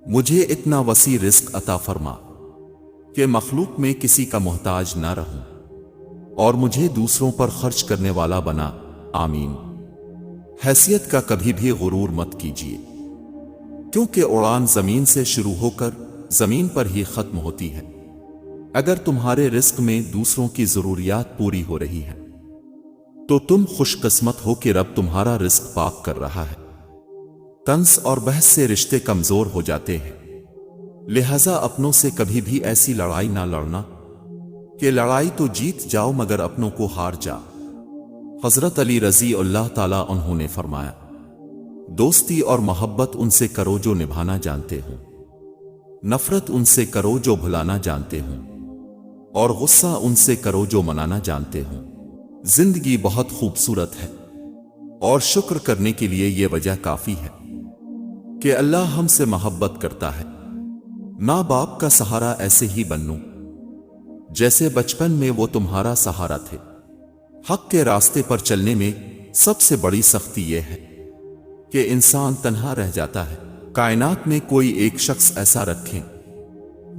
Speaker 1: مجھے اتنا وسیع رزق عطا فرما کہ مخلوق میں کسی کا محتاج نہ رہوں، اور مجھے دوسروں پر خرچ کرنے والا بنا، آمین۔ حیثیت کا کبھی بھی غرور مت کیجیے، کیونکہ اڑان زمین سے شروع ہو کر زمین پر ہی ختم ہوتی ہے۔ اگر تمہارے رزق میں دوسروں کی ضروریات پوری ہو رہی ہے تو تم خوش قسمت ہو کہ رب تمہارا رزق پاک کر رہا ہے۔ طنز اور بحث سے رشتے کمزور ہو جاتے ہیں، لہذا اپنوں سے کبھی بھی ایسی لڑائی نہ لڑنا کہ لڑائی تو جیت جاؤ مگر اپنوں کو ہار جا۔ حضرت علی رضی اللہ تعالیٰ عنہ نے فرمایا، دوستی اور محبت ان سے کرو جو نبھانا جانتے ہوں، نفرت ان سے کرو جو بھلانا جانتے ہوں، اور غصہ ان سے کرو جو منانا جانتے ہوں۔ زندگی بہت خوبصورت ہے اور شکر کرنے کے لیے یہ وجہ کافی ہے کہ اللہ ہم سے محبت کرتا ہے۔ ماں باپ کا سہارا ایسے ہی بنو جیسے بچپن میں وہ تمہارا سہارا تھے۔ حق کے راستے پر چلنے میں سب سے بڑی سختی یہ ہے کہ انسان تنہا رہ جاتا ہے۔ کائنات میں کوئی ایک شخص ایسا رکھیں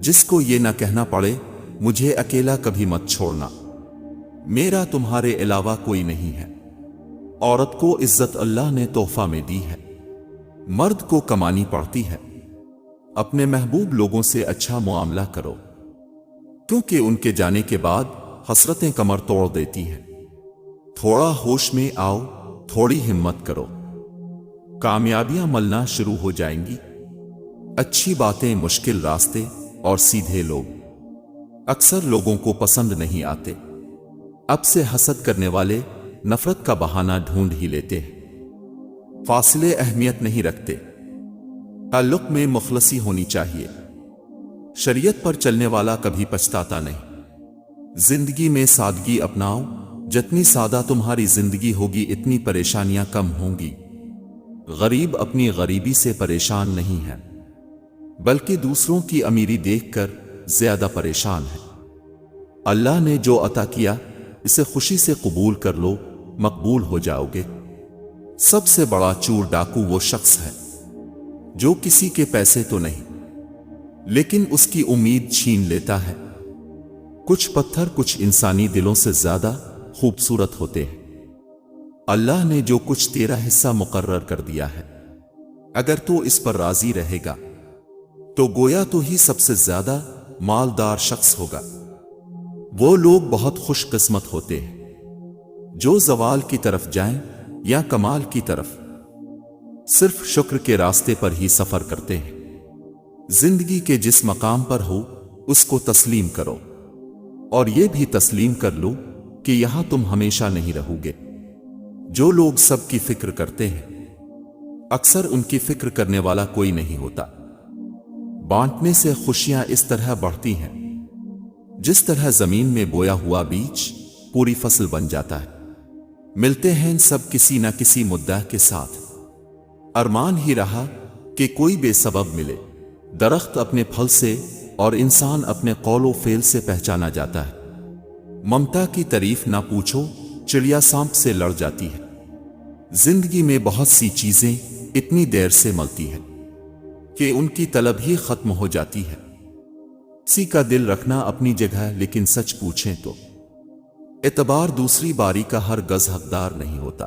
Speaker 1: جس کو یہ نہ کہنا پڑے مجھے اکیلا کبھی مت چھوڑنا، میرا تمہارے علاوہ کوئی نہیں ہے۔ عورت کو عزت اللہ نے تحفہ میں دی ہے، مرد کو کمانی پڑتی ہے۔ اپنے محبوب لوگوں سے اچھا معاملہ کرو، کیونکہ ان کے جانے کے بعد حسرتیں کمر توڑ دیتی ہیں۔ تھوڑا ہوش میں آؤ، تھوڑی ہمت کرو، کامیابیاں ملنا شروع ہو جائیں گی۔ اچھی باتیں، مشکل راستے اور سیدھے لوگ اکثر لوگوں کو پسند نہیں آتے۔ اب سے حسد کرنے والے نفرت کا بہانہ ڈھونڈ ہی لیتے ہیں۔ فاصلے اہمیت نہیں رکھتے، تعلق میں مخلصی ہونی چاہیے۔ شریعت پر چلنے والا کبھی پچھتاتا نہیں۔ زندگی میں سادگی اپناؤ، جتنی سادہ تمہاری زندگی ہوگی اتنی پریشانیاں کم ہوں گی۔ غریب اپنی غریبی سے پریشان نہیں ہے، بلکہ دوسروں کی امیری دیکھ کر زیادہ پریشان ہے۔ اللہ نے جو عطا کیا اسے خوشی سے قبول کر لو، مقبول ہو جاؤ گے۔ سب سے بڑا چور ڈاکو وہ شخص ہے جو کسی کے پیسے تو نہیں لیکن اس کی امید چھین لیتا ہے۔ کچھ پتھر کچھ انسانی دلوں سے زیادہ خوبصورت ہوتے ہیں۔ اللہ نے جو کچھ تیرا حصہ مقرر کر دیا ہے، اگر تو اس پر راضی رہے گا تو گویا تو ہی سب سے زیادہ مالدار شخص ہوگا۔ وہ لوگ بہت خوش قسمت ہوتے ہیں جو زوال کی طرف جائیں یا کمال کی طرف، صرف شکر کے راستے پر ہی سفر کرتے ہیں۔ زندگی کے جس مقام پر ہو اس کو تسلیم کرو، اور یہ بھی تسلیم کر لو کہ یہاں تم ہمیشہ نہیں رہو گے۔ جو لوگ سب کی فکر کرتے ہیں اکثر ان کی فکر کرنے والا کوئی نہیں ہوتا۔ بانٹنے سے خوشیاں اس طرح بڑھتی ہیں جس طرح زمین میں بویا ہوا بیج پوری فصل بن جاتا ہے۔ ملتے ہیں سب کسی نہ کسی مدعا کے ساتھ، ارمان ہی رہا کہ کوئی بے سبب ملے۔ درخت اپنے پھل سے اور انسان اپنے قول و فعل سے پہچانا جاتا ہے۔ ممتا کی تعریف نہ پوچھو، چڑیا سانپ سے لڑ جاتی ہے۔ زندگی میں بہت سی چیزیں اتنی دیر سے ملتی ہیں کہ ان کی طلب ہی ختم ہو جاتی ہے۔ کسی کا دل رکھنا اپنی جگہ، لیکن سچ پوچھیں تو اعتبار دوسری باری کا ہر گز حقدار نہیں ہوتا۔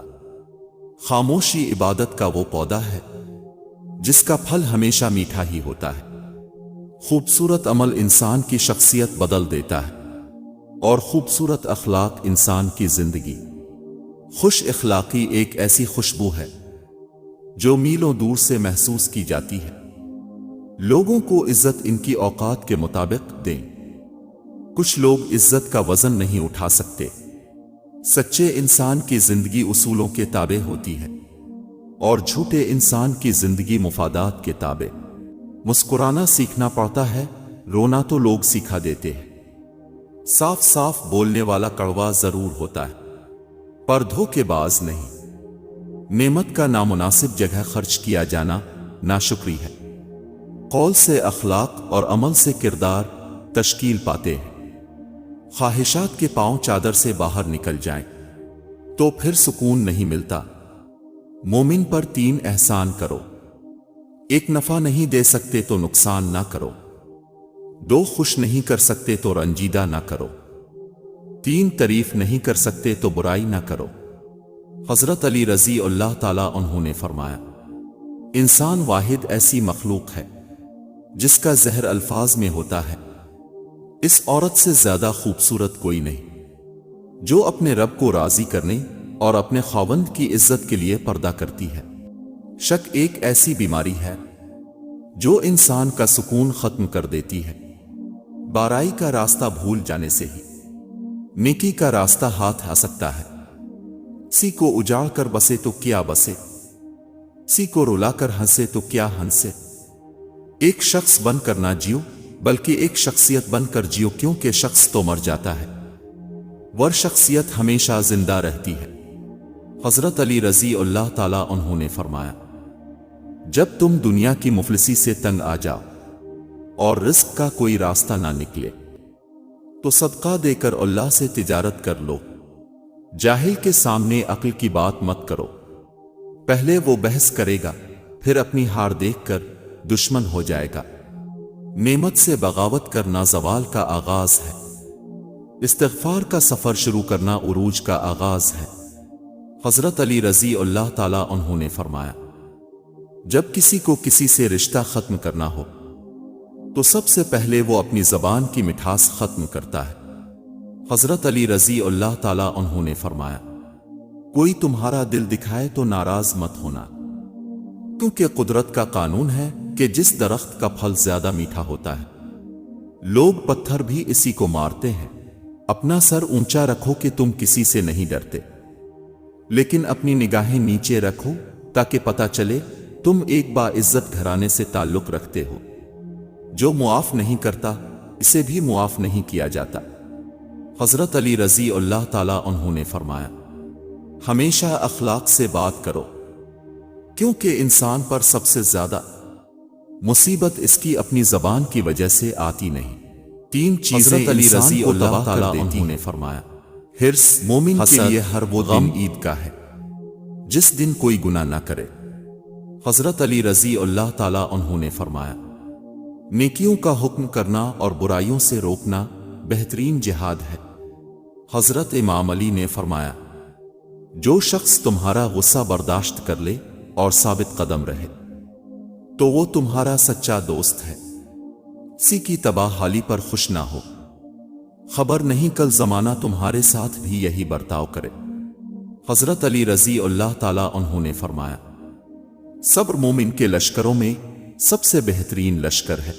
Speaker 1: خاموشی عبادت کا وہ پودا ہے جس کا پھل ہمیشہ میٹھا ہی ہوتا ہے۔ خوبصورت عمل انسان کی شخصیت بدل دیتا ہے، اور خوبصورت اخلاق انسان کی زندگی۔ خوش اخلاقی ایک ایسی خوشبو ہے جو میلوں دور سے محسوس کی جاتی ہے۔ لوگوں کو عزت ان کی اوقات کے مطابق دیں۔ کچھ لوگ عزت کا وزن نہیں اٹھا سکتے۔ سچے انسان کی زندگی اصولوں کے تابع ہوتی ہے، اور جھوٹے انسان کی زندگی مفادات کے تابع۔ مسکرانا سیکھنا پڑتا ہے، رونا تو لوگ سکھا دیتے ہیں۔ صاف صاف بولنے والا کڑوا ضرور ہوتا ہے پر دھوکے باز نہیں۔ نعمت کا نامناسب جگہ خرچ کیا جانا ناشکری ہے۔ قول سے اخلاق اور عمل سے کردار تشکیل پاتے ہیں۔ خواہشات کے پاؤں چادر سے باہر نکل جائیں تو پھر سکون نہیں ملتا۔ مومن پر 3 احسان کرو، 1 نفع نہیں دے سکتے تو نقصان نہ کرو، 2 خوش نہیں کر سکتے تو رنجیدہ نہ کرو، 3 تعریف نہیں کر سکتے تو برائی نہ کرو۔ حضرت علی رضی اللہ تعالیٰ عنہ نے فرمایا، انسان واحد ایسی مخلوق ہے جس کا زہر الفاظ میں ہوتا ہے۔ اس عورت سے زیادہ خوبصورت کوئی نہیں جو اپنے رب کو راضی کرنے اور اپنے خاوند کی عزت کے لیے پردہ کرتی ہے۔ شک ایک ایسی بیماری ہے جو انسان کا سکون ختم کر دیتی ہے۔ بارائی کا راستہ بھول جانے سے ہی نیکی کا راستہ ہاتھ آ سکتا ہے۔ کسی کو اجاڑ کر بسے تو کیا بسے، کسی کو رلا کر ہنسے تو کیا ہنسے۔ ایک شخص بن کر نہ جیو بلکہ ایک شخصیت بن کر جیو، کیونکہ شخص تو مر جاتا ہے ور شخصیت ہمیشہ زندہ رہتی ہے۔ حضرت علی رضی اللہ تعالیٰ عنہ نے فرمایا، جب تم دنیا کی مفلسی سے تنگ آ جاؤ اور رزق کا کوئی راستہ نہ نکلے تو صدقہ دے کر اللہ سے تجارت کر لو۔ جاہل کے سامنے عقل کی بات مت کرو، پہلے وہ بحث کرے گا پھر اپنی ہار دیکھ کر دشمن ہو جائے گا۔ نعمت سے بغاوت کرنا زوال کا آغاز ہے، استغفار کا سفر شروع کرنا عروج کا آغاز ہے۔ حضرت علی رضی اللہ تعالیٰ عنہ نے فرمایا، جب کسی کو کسی سے رشتہ ختم کرنا ہو تو سب سے پہلے وہ اپنی زبان کی مٹھاس ختم کرتا ہے۔ حضرت علی رضی اللہ تعالیٰ عنہ نے فرمایا، کوئی تمہارا دل دکھائے تو ناراض مت ہونا، کیونکہ قدرت کا قانون ہے کہ جس درخت کا پھل زیادہ میٹھا ہوتا ہے لوگ پتھر بھی اسی کو مارتے ہیں۔ اپنا سر اونچا رکھو کہ تم کسی سے نہیں ڈرتے، لیکن اپنی نگاہیں نیچے رکھو تاکہ پتہ چلے تم ایک باعزت گھرانے سے تعلق رکھتے ہو۔ جو معاف نہیں کرتا اسے بھی معاف نہیں کیا جاتا۔ حضرت علی رضی اللہ تعالیٰ عنہ نے فرمایا، ہمیشہ اخلاق سے بات کرو، کیونکہ انسان پر سب سے زیادہ مصیبت اس کی اپنی زبان کی وجہ سے آتی نہیں۔ تین چیزیں حضرت علی رضی اللہ تعالیٰ عنہ نے فرمایا، حرص مومن کے لیے ہر وہ دن عید کا ہے جس دن کوئی گناہ نہ کرے۔ حضرت علی رضی اللہ تعالیٰ عنہ نے فرمایا، نیکیوں کا حکم کرنا اور برائیوں سے روکنا بہترین جہاد ہے۔ حضرت امام علی نے فرمایا، جو شخص تمہارا غصہ برداشت کر لے اور ثابت قدم رہے تو وہ تمہارا سچا دوست ہے۔ کسی کی تباہ حالی پر خوش نہ ہو، خبر نہیں کل زمانہ تمہارے ساتھ بھی یہی برتاؤ کرے۔ حضرت علی رضی اللہ تعالیٰ عنہ نے فرمایا، صبر مومن کے لشکروں میں سب سے بہترین لشکر ہے۔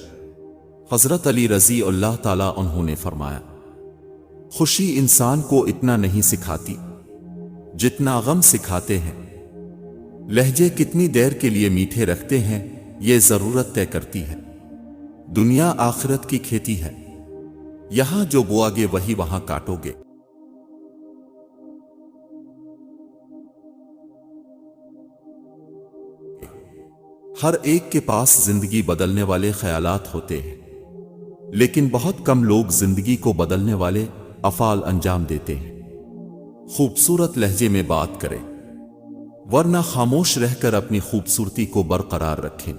Speaker 1: حضرت علی رضی اللہ تعالیٰ عنہ نے فرمایا، خوشی انسان کو اتنا نہیں سکھاتی جتنا غم سکھاتے ہیں۔ لہجے کتنی دیر کے لیے میٹھے رکھتے ہیں یہ ضرورت طے کرتی ہے۔ دنیا آخرت کی کھیتی ہے، یہاں جو بو گے وہی وہاں کاٹو گے۔ ہر ایک کے پاس زندگی بدلنے والے خیالات ہوتے ہیں، لیکن بہت کم لوگ زندگی کو بدلنے والے افعال انجام دیتے ہیں۔ خوبصورت لہجے میں بات کریں، ورنہ خاموش رہ کر اپنی خوبصورتی کو برقرار رکھیں۔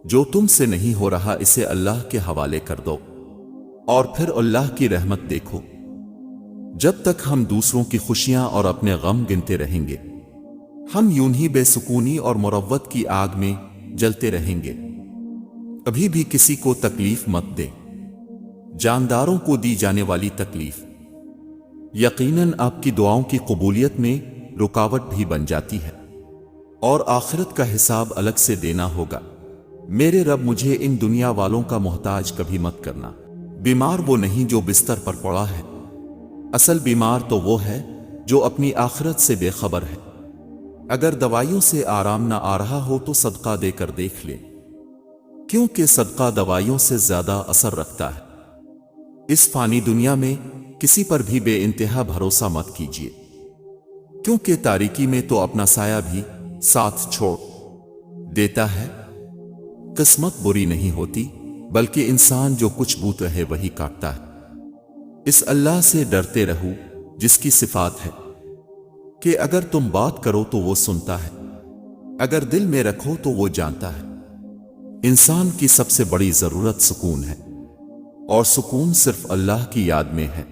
Speaker 1: جو تم سے نہیں ہو رہا اسے اللہ کے حوالے کر دو اور پھر اللہ کی رحمت دیکھو۔ جب تک ہم دوسروں کی خوشیاں اور اپنے غم گنتے رہیں گے ہم یوں ہی بے سکونی اور مروت کی آگ میں جلتے رہیں گے۔ کبھی بھی کسی کو تکلیف مت دے، جانداروں کو دی جانے والی تکلیف یقیناً آپ کی دعاؤں کی قبولیت میں رکاوٹ بھی بن جاتی ہے، اور آخرت کا حساب الگ سے دینا ہوگا۔ میرے رب مجھے ان دنیا والوں کا محتاج کبھی مت کرنا۔ بیمار وہ نہیں جو بستر پر پڑا ہے، اصل بیمار تو وہ ہے جو اپنی آخرت سے بے خبر ہے۔ اگر دوائیوں سے آرام نہ آ رہا ہو تو صدقہ دے کر دیکھ لیں، کیونکہ صدقہ دوائیوں سے زیادہ اثر رکھتا ہے۔ اس فانی دنیا میں کسی پر بھی بے انتہا بھروسہ مت کیجیے، کیونکہ تاریکی میں تو اپنا سایہ بھی ساتھ چھوڑ دیتا ہے۔ قسمت بری نہیں ہوتی، بلکہ انسان جو کچھ بوت رہے وہی کاٹتا ہے۔ اس اللہ سے ڈرتے رہو جس کی صفات ہے کہ اگر تم بات کرو تو وہ سنتا ہے، اگر دل میں رکھو تو وہ جانتا ہے۔ انسان کی سب سے بڑی ضرورت سکون ہے، اور سکون صرف اللہ کی یاد میں ہے۔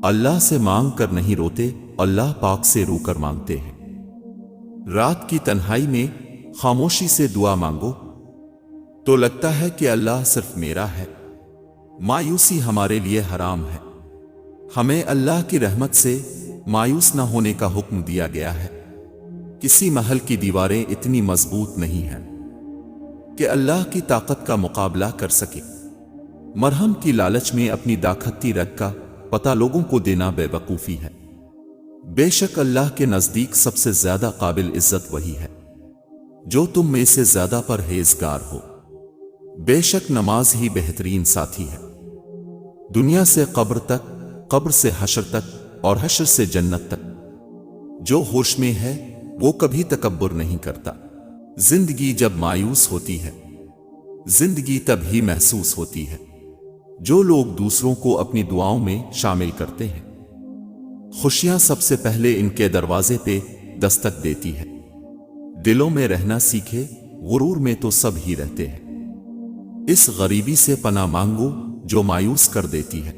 Speaker 1: اللہ سے مانگ کر نہیں روتے، اللہ پاک سے رو کر مانگتے ہیں۔ رات کی تنہائی میں خاموشی سے دعا مانگو تو لگتا ہے کہ اللہ صرف میرا ہے۔ مایوسی ہمارے لیے حرام ہے، ہمیں اللہ کی رحمت سے مایوس نہ ہونے کا حکم دیا گیا ہے۔ کسی محل کی دیواریں اتنی مضبوط نہیں ہیں کہ اللہ کی طاقت کا مقابلہ کر سکے۔ مرہم کی لالچ میں اپنی داکھتی رگ کا پتہ لوگوں کو دینا بے وقوفی ہے۔ بے شک اللہ کے نزدیک سب سے زیادہ قابل عزت وہی ہے جو تم میں سے زیادہ پرہیزگار ہو۔ بے شک نماز ہی بہترین ساتھی ہے، دنیا سے قبر تک، قبر سے حشر تک، اور حشر سے جنت تک۔ جو ہوش میں ہے وہ کبھی تکبر نہیں کرتا۔ زندگی جب مایوس ہوتی ہے زندگی تب ہی محسوس ہوتی ہے۔ جو لوگ دوسروں کو اپنی دعاؤں میں شامل کرتے ہیں خوشیاں سب سے پہلے ان کے دروازے پہ دستک دیتی ہے۔ دلوں میں رہنا سیکھے، غرور میں تو سب ہی رہتے ہیں۔ اس غریبی سے پناہ مانگو جو مایوس کر دیتی ہے،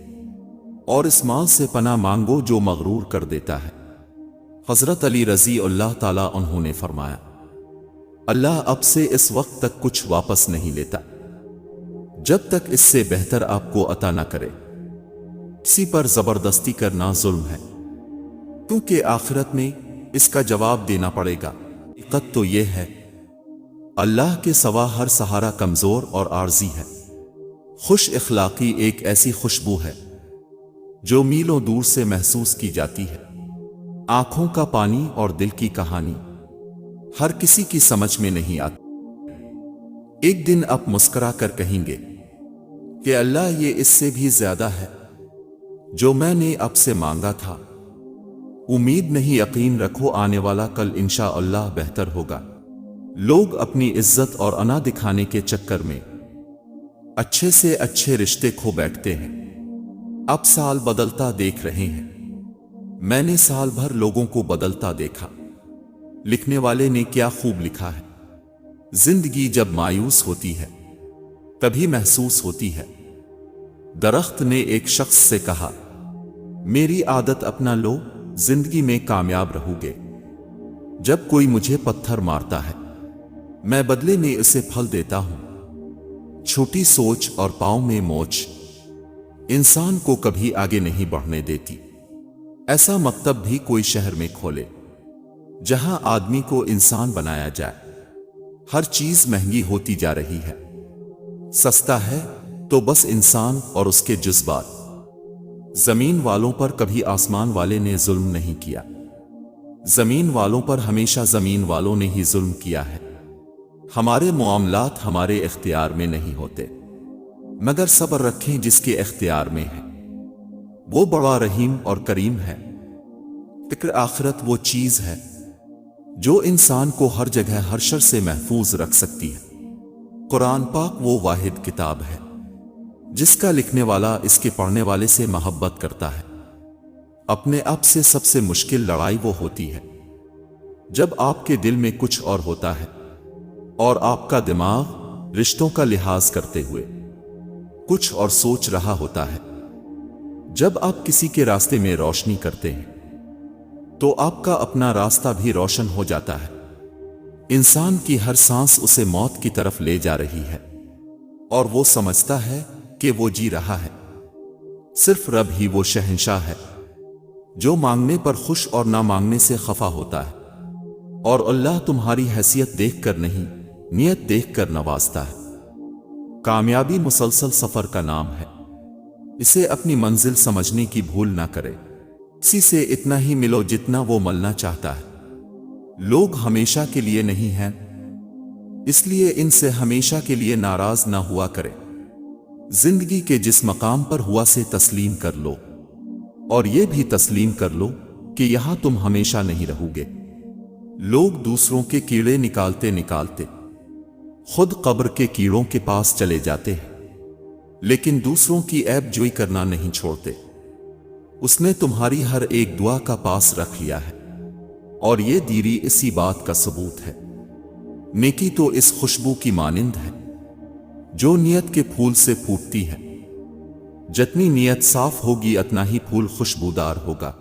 Speaker 1: اور اس مال سے پناہ مانگو جو مغرور کر دیتا ہے۔ حضرت علی رضی اللہ تعالیٰ عنہ نے فرمایا، اللہ اب سے اس وقت تک کچھ واپس نہیں لیتا جب تک اس سے بہتر آپ کو عطا نہ کرے۔ کسی پر زبردستی کرنا ظلم ہے، کیونکہ آخرت میں اس کا جواب دینا پڑے گا۔ حقیقت تو یہ ہے، اللہ کے سوا ہر سہارا کمزور اور عارضی ہے۔ خوش اخلاقی ایک ایسی خوشبو ہے جو میلوں دور سے محسوس کی جاتی ہے۔ آنکھوں کا پانی اور دل کی کہانی ہر کسی کی سمجھ میں نہیں آتی۔ ایک دن آپ مسکرا کر کہیں گے کہ اللہ یہ اس سے بھی زیادہ ہے جو میں نے آپ سے مانگا تھا۔ امید نہیں، یقین رکھو، آنے والا کل انشاءاللہ بہتر ہوگا۔ لوگ اپنی عزت اور انا دکھانے کے چکر میں اچھے سے اچھے رشتے کھو بیٹھتے ہیں۔ اب سال بدلتا دیکھ رہے ہیں، میں نے سال بھر لوگوں کو بدلتا دیکھا۔ لکھنے والے نے کیا خوب لکھا ہے، زندگی جب مایوس ہوتی ہے تبھی محسوس ہوتی ہے۔ درخت نے ایک شخص سے کہا، میری عادت اپنا لو، زندگی میں کامیاب رہو گے۔ جب کوئی مجھے پتھر مارتا ہے میں بدلے میں اسے پھل دیتا ہوں۔ چھوٹی سوچ اور پاؤں میں موچ انسان کو کبھی آگے نہیں بڑھنے دیتی۔ ایسا مکتب بھی کوئی شہر میں کھولے جہاں آدمی کو انسان بنایا جائے۔ ہر چیز مہنگی ہوتی جا رہی ہے، سستا ہے تو بس انسان اور اس کے جذبات۔ زمین والوں پر کبھی آسمان والے نے ظلم نہیں کیا، زمین والوں پر ہمیشہ زمین والوں نے ہی ظلم کیا ہے۔ ہمارے معاملات ہمارے اختیار میں نہیں ہوتے، مگر صبر رکھیں جس کے اختیار میں ہے، وہ بڑا رحیم اور کریم ہے۔ فکر آخرت وہ چیز ہے جو انسان کو ہر جگہ ہر شر سے محفوظ رکھ سکتی ہے۔ قرآن پاک وہ واحد کتاب ہے جس کا لکھنے والا اس کے پڑھنے والے سے محبت کرتا ہے۔ اپنے آپ سے سب سے مشکل لڑائی وہ ہوتی ہے جب آپ کے دل میں کچھ اور ہوتا ہے اور آپ کا دماغ رشتوں کا لحاظ کرتے ہوئے کچھ اور سوچ رہا ہوتا ہے۔ جب آپ کسی کے راستے میں روشنی کرتے ہیں تو آپ کا اپنا راستہ بھی روشن ہو جاتا ہے۔ انسان کی ہر سانس اسے موت کی طرف لے جا رہی ہے اور وہ سمجھتا ہے کہ وہ جی رہا ہے۔ صرف رب ہی وہ شہنشاہ ہے جو مانگنے پر خوش اور نہ مانگنے سے خفا ہوتا ہے، اور اللہ تمہاری حیثیت دیکھ کر نہیں، نیت دیکھ کر نوازتا ہے۔ کامیابی مسلسل سفر کا نام ہے، اسے اپنی منزل سمجھنے کی بھول نہ کرے۔ کسی سے اتنا ہی ملو جتنا وہ ملنا چاہتا ہے۔ لوگ ہمیشہ کے لیے نہیں ہیں، اس لیے ان سے ہمیشہ کے لیے ناراض نہ ہوا کرے۔ زندگی کے جس مقام پر ہوا سے تسلیم کر لو، اور یہ بھی تسلیم کر لو کہ یہاں تم ہمیشہ نہیں رہو گے۔ لوگ دوسروں کے کیڑے نکالتے نکالتے خود قبر کے کیڑوں کے پاس چلے جاتے ہیں، لیکن دوسروں کی عیب جوئی کرنا نہیں چھوڑتے۔ اس نے تمہاری ہر ایک دعا کا پاس رکھ لیا ہے، اور یہ دیری اسی بات کا ثبوت ہے۔ نیکی تو اس خوشبو کی مانند ہے جو نیت کے پھول سے پھوٹتی ہے۔ جتنی نیت صاف ہوگی اتنا ہی پھول خوشبودار ہوگا۔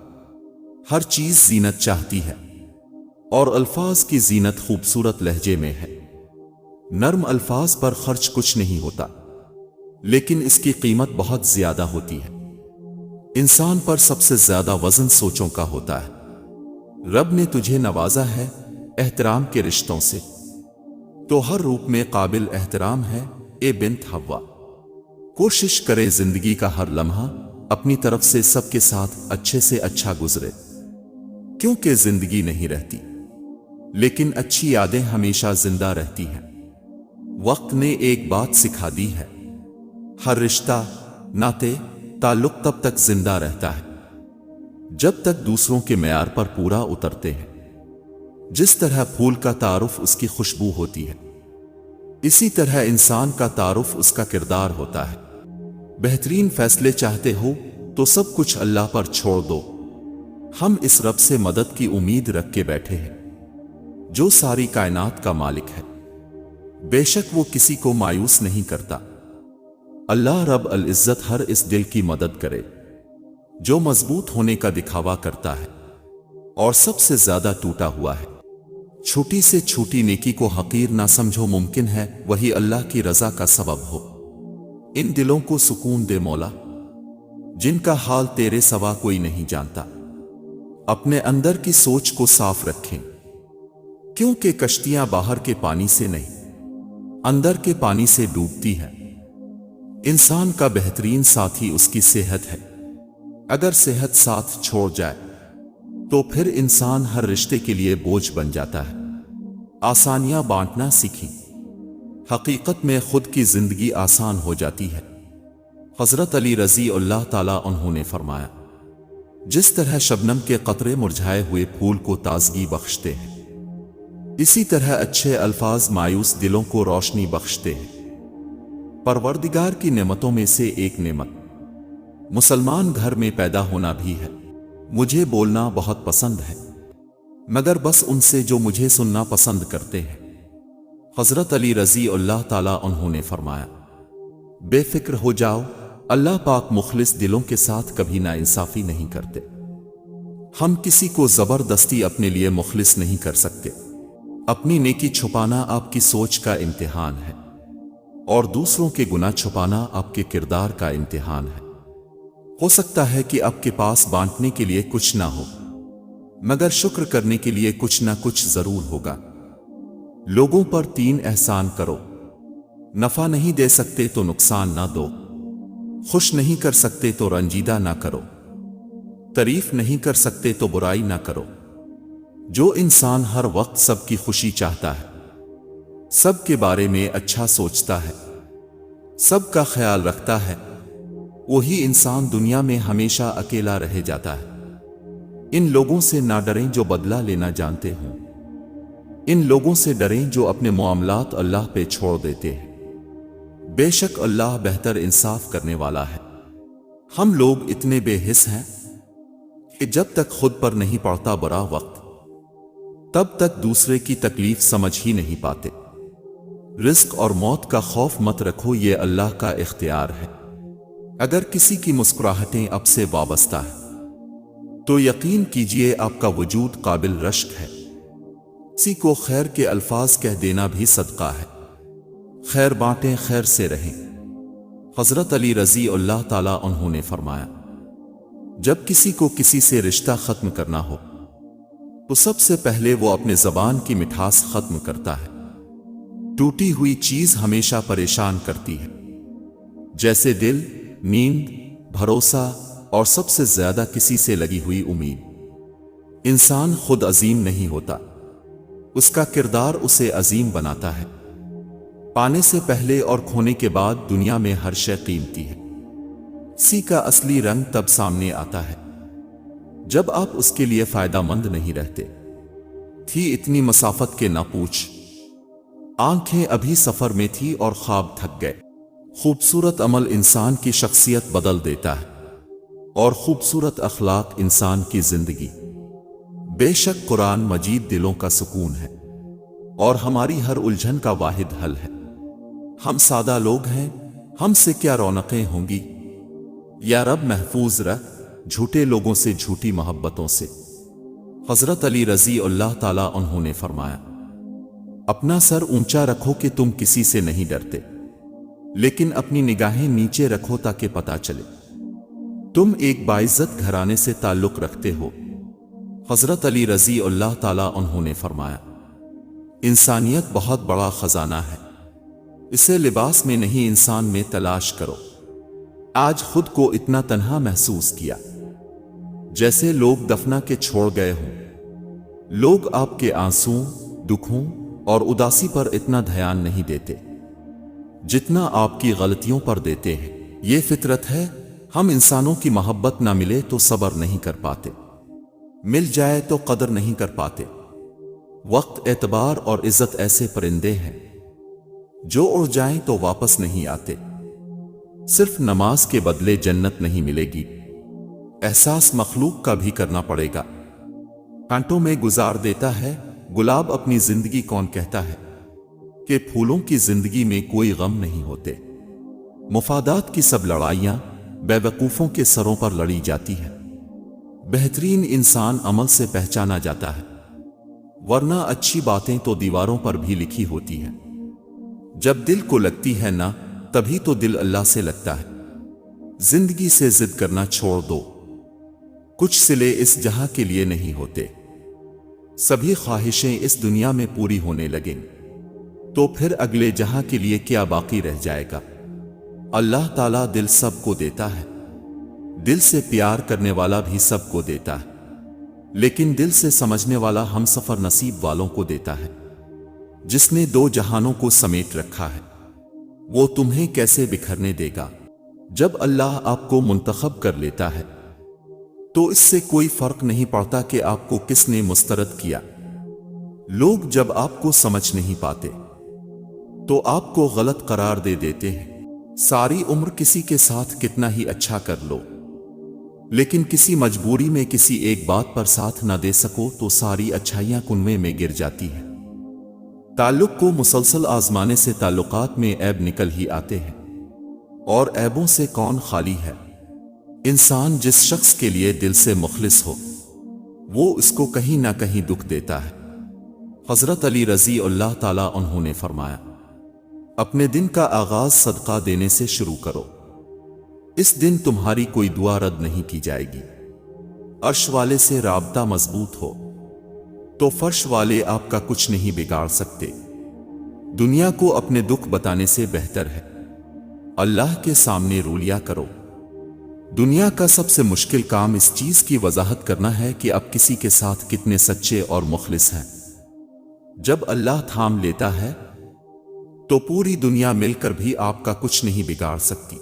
Speaker 1: ہر چیز زینت چاہتی ہے، اور الفاظ کی زینت خوبصورت لہجے میں ہے۔ نرم الفاظ پر خرچ کچھ نہیں ہوتا، لیکن اس کی قیمت بہت زیادہ ہوتی ہے۔ انسان پر سب سے زیادہ وزن سوچوں کا ہوتا ہے۔ رب نے تجھے نوازا ہے احترام کے رشتوں سے، تو ہر روپ میں قابل احترام ہے اے بنت حوا۔ کوشش کرے زندگی کا ہر لمحہ اپنی طرف سے سب کے ساتھ اچھے سے اچھا گزرے، کیونکہ زندگی نہیں رہتی لیکن اچھی یادیں ہمیشہ زندہ رہتی ہیں۔ وقت نے ایک بات سکھا دی ہے، ہر رشتہ، ناطے، تعلق تب تک زندہ رہتا ہے جب تک دوسروں کے معیار پر پورا اترتے ہیں۔ جس طرح پھول کا تعارف اس کی خوشبو ہوتی ہے، اسی طرح انسان کا تعارف اس کا کردار ہوتا ہے۔ بہترین فیصلے چاہتے ہو تو سب کچھ اللہ پر چھوڑ دو۔ ہم اس رب سے مدد کی امید رکھ کے بیٹھے ہیں جو ساری کائنات کا مالک ہے۔ بے شک وہ کسی کو مایوس نہیں کرتا۔ اللہ رب العزت ہر اس دل کی مدد کرے جو مضبوط ہونے کا دکھاوا کرتا ہے اور سب سے زیادہ ٹوٹا ہوا ہے۔ چھوٹی سے چھوٹی نیکی کو حقیر نہ سمجھو، ممکن ہے وہی اللہ کی رضا کا سبب ہو۔ ان دلوں کو سکون دے مولا جن کا حال تیرے سوا کوئی نہیں جانتا۔ اپنے اندر کی سوچ کو صاف رکھیں، کیونکہ کشتیاں باہر کے پانی سے نہیں اندر کے پانی سے ڈوبتی ہے۔ انسان کا بہترین ساتھی اس کی صحت ہے، اگر صحت ساتھ چھوڑ جائے تو پھر انسان ہر رشتے کے لیے بوجھ بن جاتا ہے۔ آسانیاں بانٹنا سیکھیں، حقیقت میں خود کی زندگی آسان ہو جاتی ہے۔ حضرت علی رضی اللہ تعالیٰ عنہ نے فرمایا، جس طرح شبنم کے قطرے مرجھائے ہوئے پھول کو تازگی بخشتے ہیں، اسی طرح اچھے الفاظ مایوس دلوں کو روشنی بخشتے ہیں۔ پروردگار کی نعمتوں میں سے ایک نعمت مسلمان گھر میں پیدا ہونا بھی ہے۔ مجھے بولنا بہت پسند ہے، مگر بس ان سے جو مجھے سننا پسند کرتے ہیں۔ حضرت علی رضی اللہ تعالیٰ عنہ نے فرمایا، بے فکر ہو جاؤ، اللہ پاک مخلص دلوں کے ساتھ کبھی ناانصافی نہیں کرتے۔ ہم کسی کو زبردستی اپنے لیے مخلص نہیں کر سکتے۔ اپنی نیکی چھپانا آپ کی سوچ کا امتحان ہے، اور دوسروں کے گناہ چھپانا آپ کے کردار کا امتحان ہے۔ ہو سکتا ہے کہ آپ کے پاس بانٹنے کے لیے کچھ نہ ہو، مگر شکر کرنے کے لیے کچھ نہ کچھ ضرور ہوگا۔ لوگوں پر 3 احسان کرو، نفع نہیں دے سکتے تو نقصان نہ دو، خوش نہیں کر سکتے تو رنجیدہ نہ کرو، تعریف نہیں کر سکتے تو برائی نہ کرو۔ جو انسان ہر وقت سب کی خوشی چاہتا ہے، سب کے بارے میں اچھا سوچتا ہے، سب کا خیال رکھتا ہے، وہی انسان دنیا میں ہمیشہ اکیلا رہ جاتا ہے۔ ان لوگوں سے نہ ڈریں جو بدلہ لینا جانتے ہوں، ان لوگوں سے ڈریں جو اپنے معاملات اللہ پہ چھوڑ دیتے ہیں۔ بے شک اللہ بہتر انصاف کرنے والا ہے۔ ہم لوگ اتنے بے حس ہیں کہ جب تک خود پر نہیں پڑتا برا وقت، تب تک دوسرے کی تکلیف سمجھ ہی نہیں پاتے۔ رزق اور موت کا خوف مت رکھو، یہ اللہ کا اختیار ہے۔ اگر کسی کی مسکراہٹیں آپ سے وابستہ ہیں تو یقین کیجئے آپ کا وجود قابل رشک ہے۔ کسی کو خیر کے الفاظ کہہ دینا بھی صدقہ ہے۔ خیر بانٹیں، خیر سے رہیں۔ حضرت علی رضی اللہ تعالیٰ عنہ نے فرمایا، جب کسی کو کسی سے رشتہ ختم کرنا ہو تو سب سے پہلے وہ اپنے زبان کی مٹھاس ختم کرتا ہے۔ ٹوٹی ہوئی چیز ہمیشہ پریشان کرتی ہے، جیسے دل، نیند، بھروسہ اور سب سے زیادہ کسی سے لگی ہوئی امید۔ انسان خود عظیم نہیں ہوتا، اس کا کردار اسے عظیم بناتا ہے۔ پانے سے پہلے اور کھونے کے بعد دنیا میں ہر شے قیمتی ہے۔ کسی کا اصلی رنگ تب سامنے آتا ہے جب آپ اس کے لیے فائدہ مند نہیں رہتے۔ تھی اتنی مسافت کے نہ پوچھ، آنکھیں ابھی سفر میں تھی اور خواب تھک گئے۔ خوبصورت عمل انسان کی شخصیت بدل دیتا ہے، اور خوبصورت اخلاق انسان کی زندگی۔ بے شک قرآن مجید دلوں کا سکون ہے اور ہماری ہر الجھن کا واحد حل ہے۔ ہم سادہ لوگ ہیں، ہم سے کیا رونقیں ہوں گی؟ یا رب محفوظ رکھ جھوٹے لوگوں سے، جھوٹی محبتوں سے۔ حضرت علی رضی اللہ تعالیٰ عنہ نے فرمایا، اپنا سر اونچا رکھو کہ تم کسی سے نہیں ڈرتے، لیکن اپنی نگاہیں نیچے رکھو تاکہ پتہ چلے تم ایک باعزت گھرانے سے تعلق رکھتے ہو۔ حضرت علی رضی اللہ تعالیٰ عنہ نے فرمایا، انسانیت بہت بڑا خزانہ ہے، اسے لباس میں نہیں انسان میں تلاش کرو۔ آج خود کو اتنا تنہا محسوس کیا جیسے لوگ دفنا کے چھوڑ گئے ہوں۔ لوگ آپ کے آنسوں، دکھوں اور اداسی پر اتنا دھیان نہیں دیتے جتنا آپ کی غلطیوں پر دیتے ہیں۔ یہ فطرت ہے، ہم انسانوں کی محبت نہ ملے تو صبر نہیں کر پاتے، مل جائے تو قدر نہیں کر پاتے۔ وقت، اعتبار اور عزت ایسے پرندے ہیں جو اڑ جائیں تو واپس نہیں آتے۔ صرف نماز کے بدلے جنت نہیں ملے گی، احساس مخلوق کا بھی کرنا پڑے گا۔ کانٹوں میں گزار دیتا ہے گلاب اپنی زندگی، کون کہتا ہے کہ پھولوں کی زندگی میں کوئی غم نہیں ہوتے؟ مفادات کی سب لڑائیاں بیوقوفوں کے سروں پر لڑی جاتی ہیں۔ بہترین انسان عمل سے پہچانا جاتا ہے، ورنہ اچھی باتیں تو دیواروں پر بھی لکھی ہوتی ہیں۔ جب دل کو لگتی ہے نا، تبھی تو دل اللہ سے لگتا ہے۔ زندگی سے ضد کرنا چھوڑ دو، کچھ صلے اس جہاں کے لیے نہیں ہوتے۔ سبھی خواہشیں اس دنیا میں پوری ہونے لگیں تو پھر اگلے جہاں کے لیے کیا باقی رہ جائے گا؟ اللہ تعالیٰ دل سب کو دیتا ہے، دل سے پیار کرنے والا بھی سب کو دیتا ہے، لیکن دل سے سمجھنے والا ہم سفر نصیب والوں کو دیتا ہے۔ جس نے دو جہانوں کو سمیٹ رکھا ہے، وہ تمہیں کیسے بکھرنے دے گا؟ جب اللہ آپ کو منتخب کر لیتا ہے تو اس سے کوئی فرق نہیں پڑتا کہ آپ کو کس نے مسترد کیا۔ لوگ جب آپ کو سمجھ نہیں پاتے تو آپ کو غلط قرار دے دیتے ہیں۔ ساری عمر کسی کے ساتھ کتنا ہی اچھا کر لو، لیکن کسی مجبوری میں کسی ایک بات پر ساتھ نہ دے سکو تو ساری اچھائیاں کنویں میں گر جاتی ہیں۔ تعلق کو مسلسل آزمانے سے تعلقات میں عیب نکل ہی آتے ہیں، اور عیبوں سے کون خالی ہے؟ انسان جس شخص کے لیے دل سے مخلص ہو، وہ اس کو کہیں نہ کہیں دکھ دیتا ہے۔ حضرت علی رضی اللہ تعالیٰ عنہ نے فرمایا، اپنے دن کا آغاز صدقہ دینے سے شروع کرو، اس دن تمہاری کوئی دعا رد نہیں کی جائے گی۔ عرش والے سے رابطہ مضبوط ہو تو فرش والے آپ کا کچھ نہیں بگاڑ سکتے۔ دنیا کو اپنے دکھ بتانے سے بہتر ہے اللہ کے سامنے رو لیا کرو۔ دنیا کا سب سے مشکل کام اس چیز کی وضاحت کرنا ہے کہ آپ کسی کے ساتھ کتنے سچے اور مخلص ہیں۔ جب اللہ تھام لیتا ہے تو پوری دنیا مل کر بھی آپ کا کچھ نہیں بگاڑ سکتی۔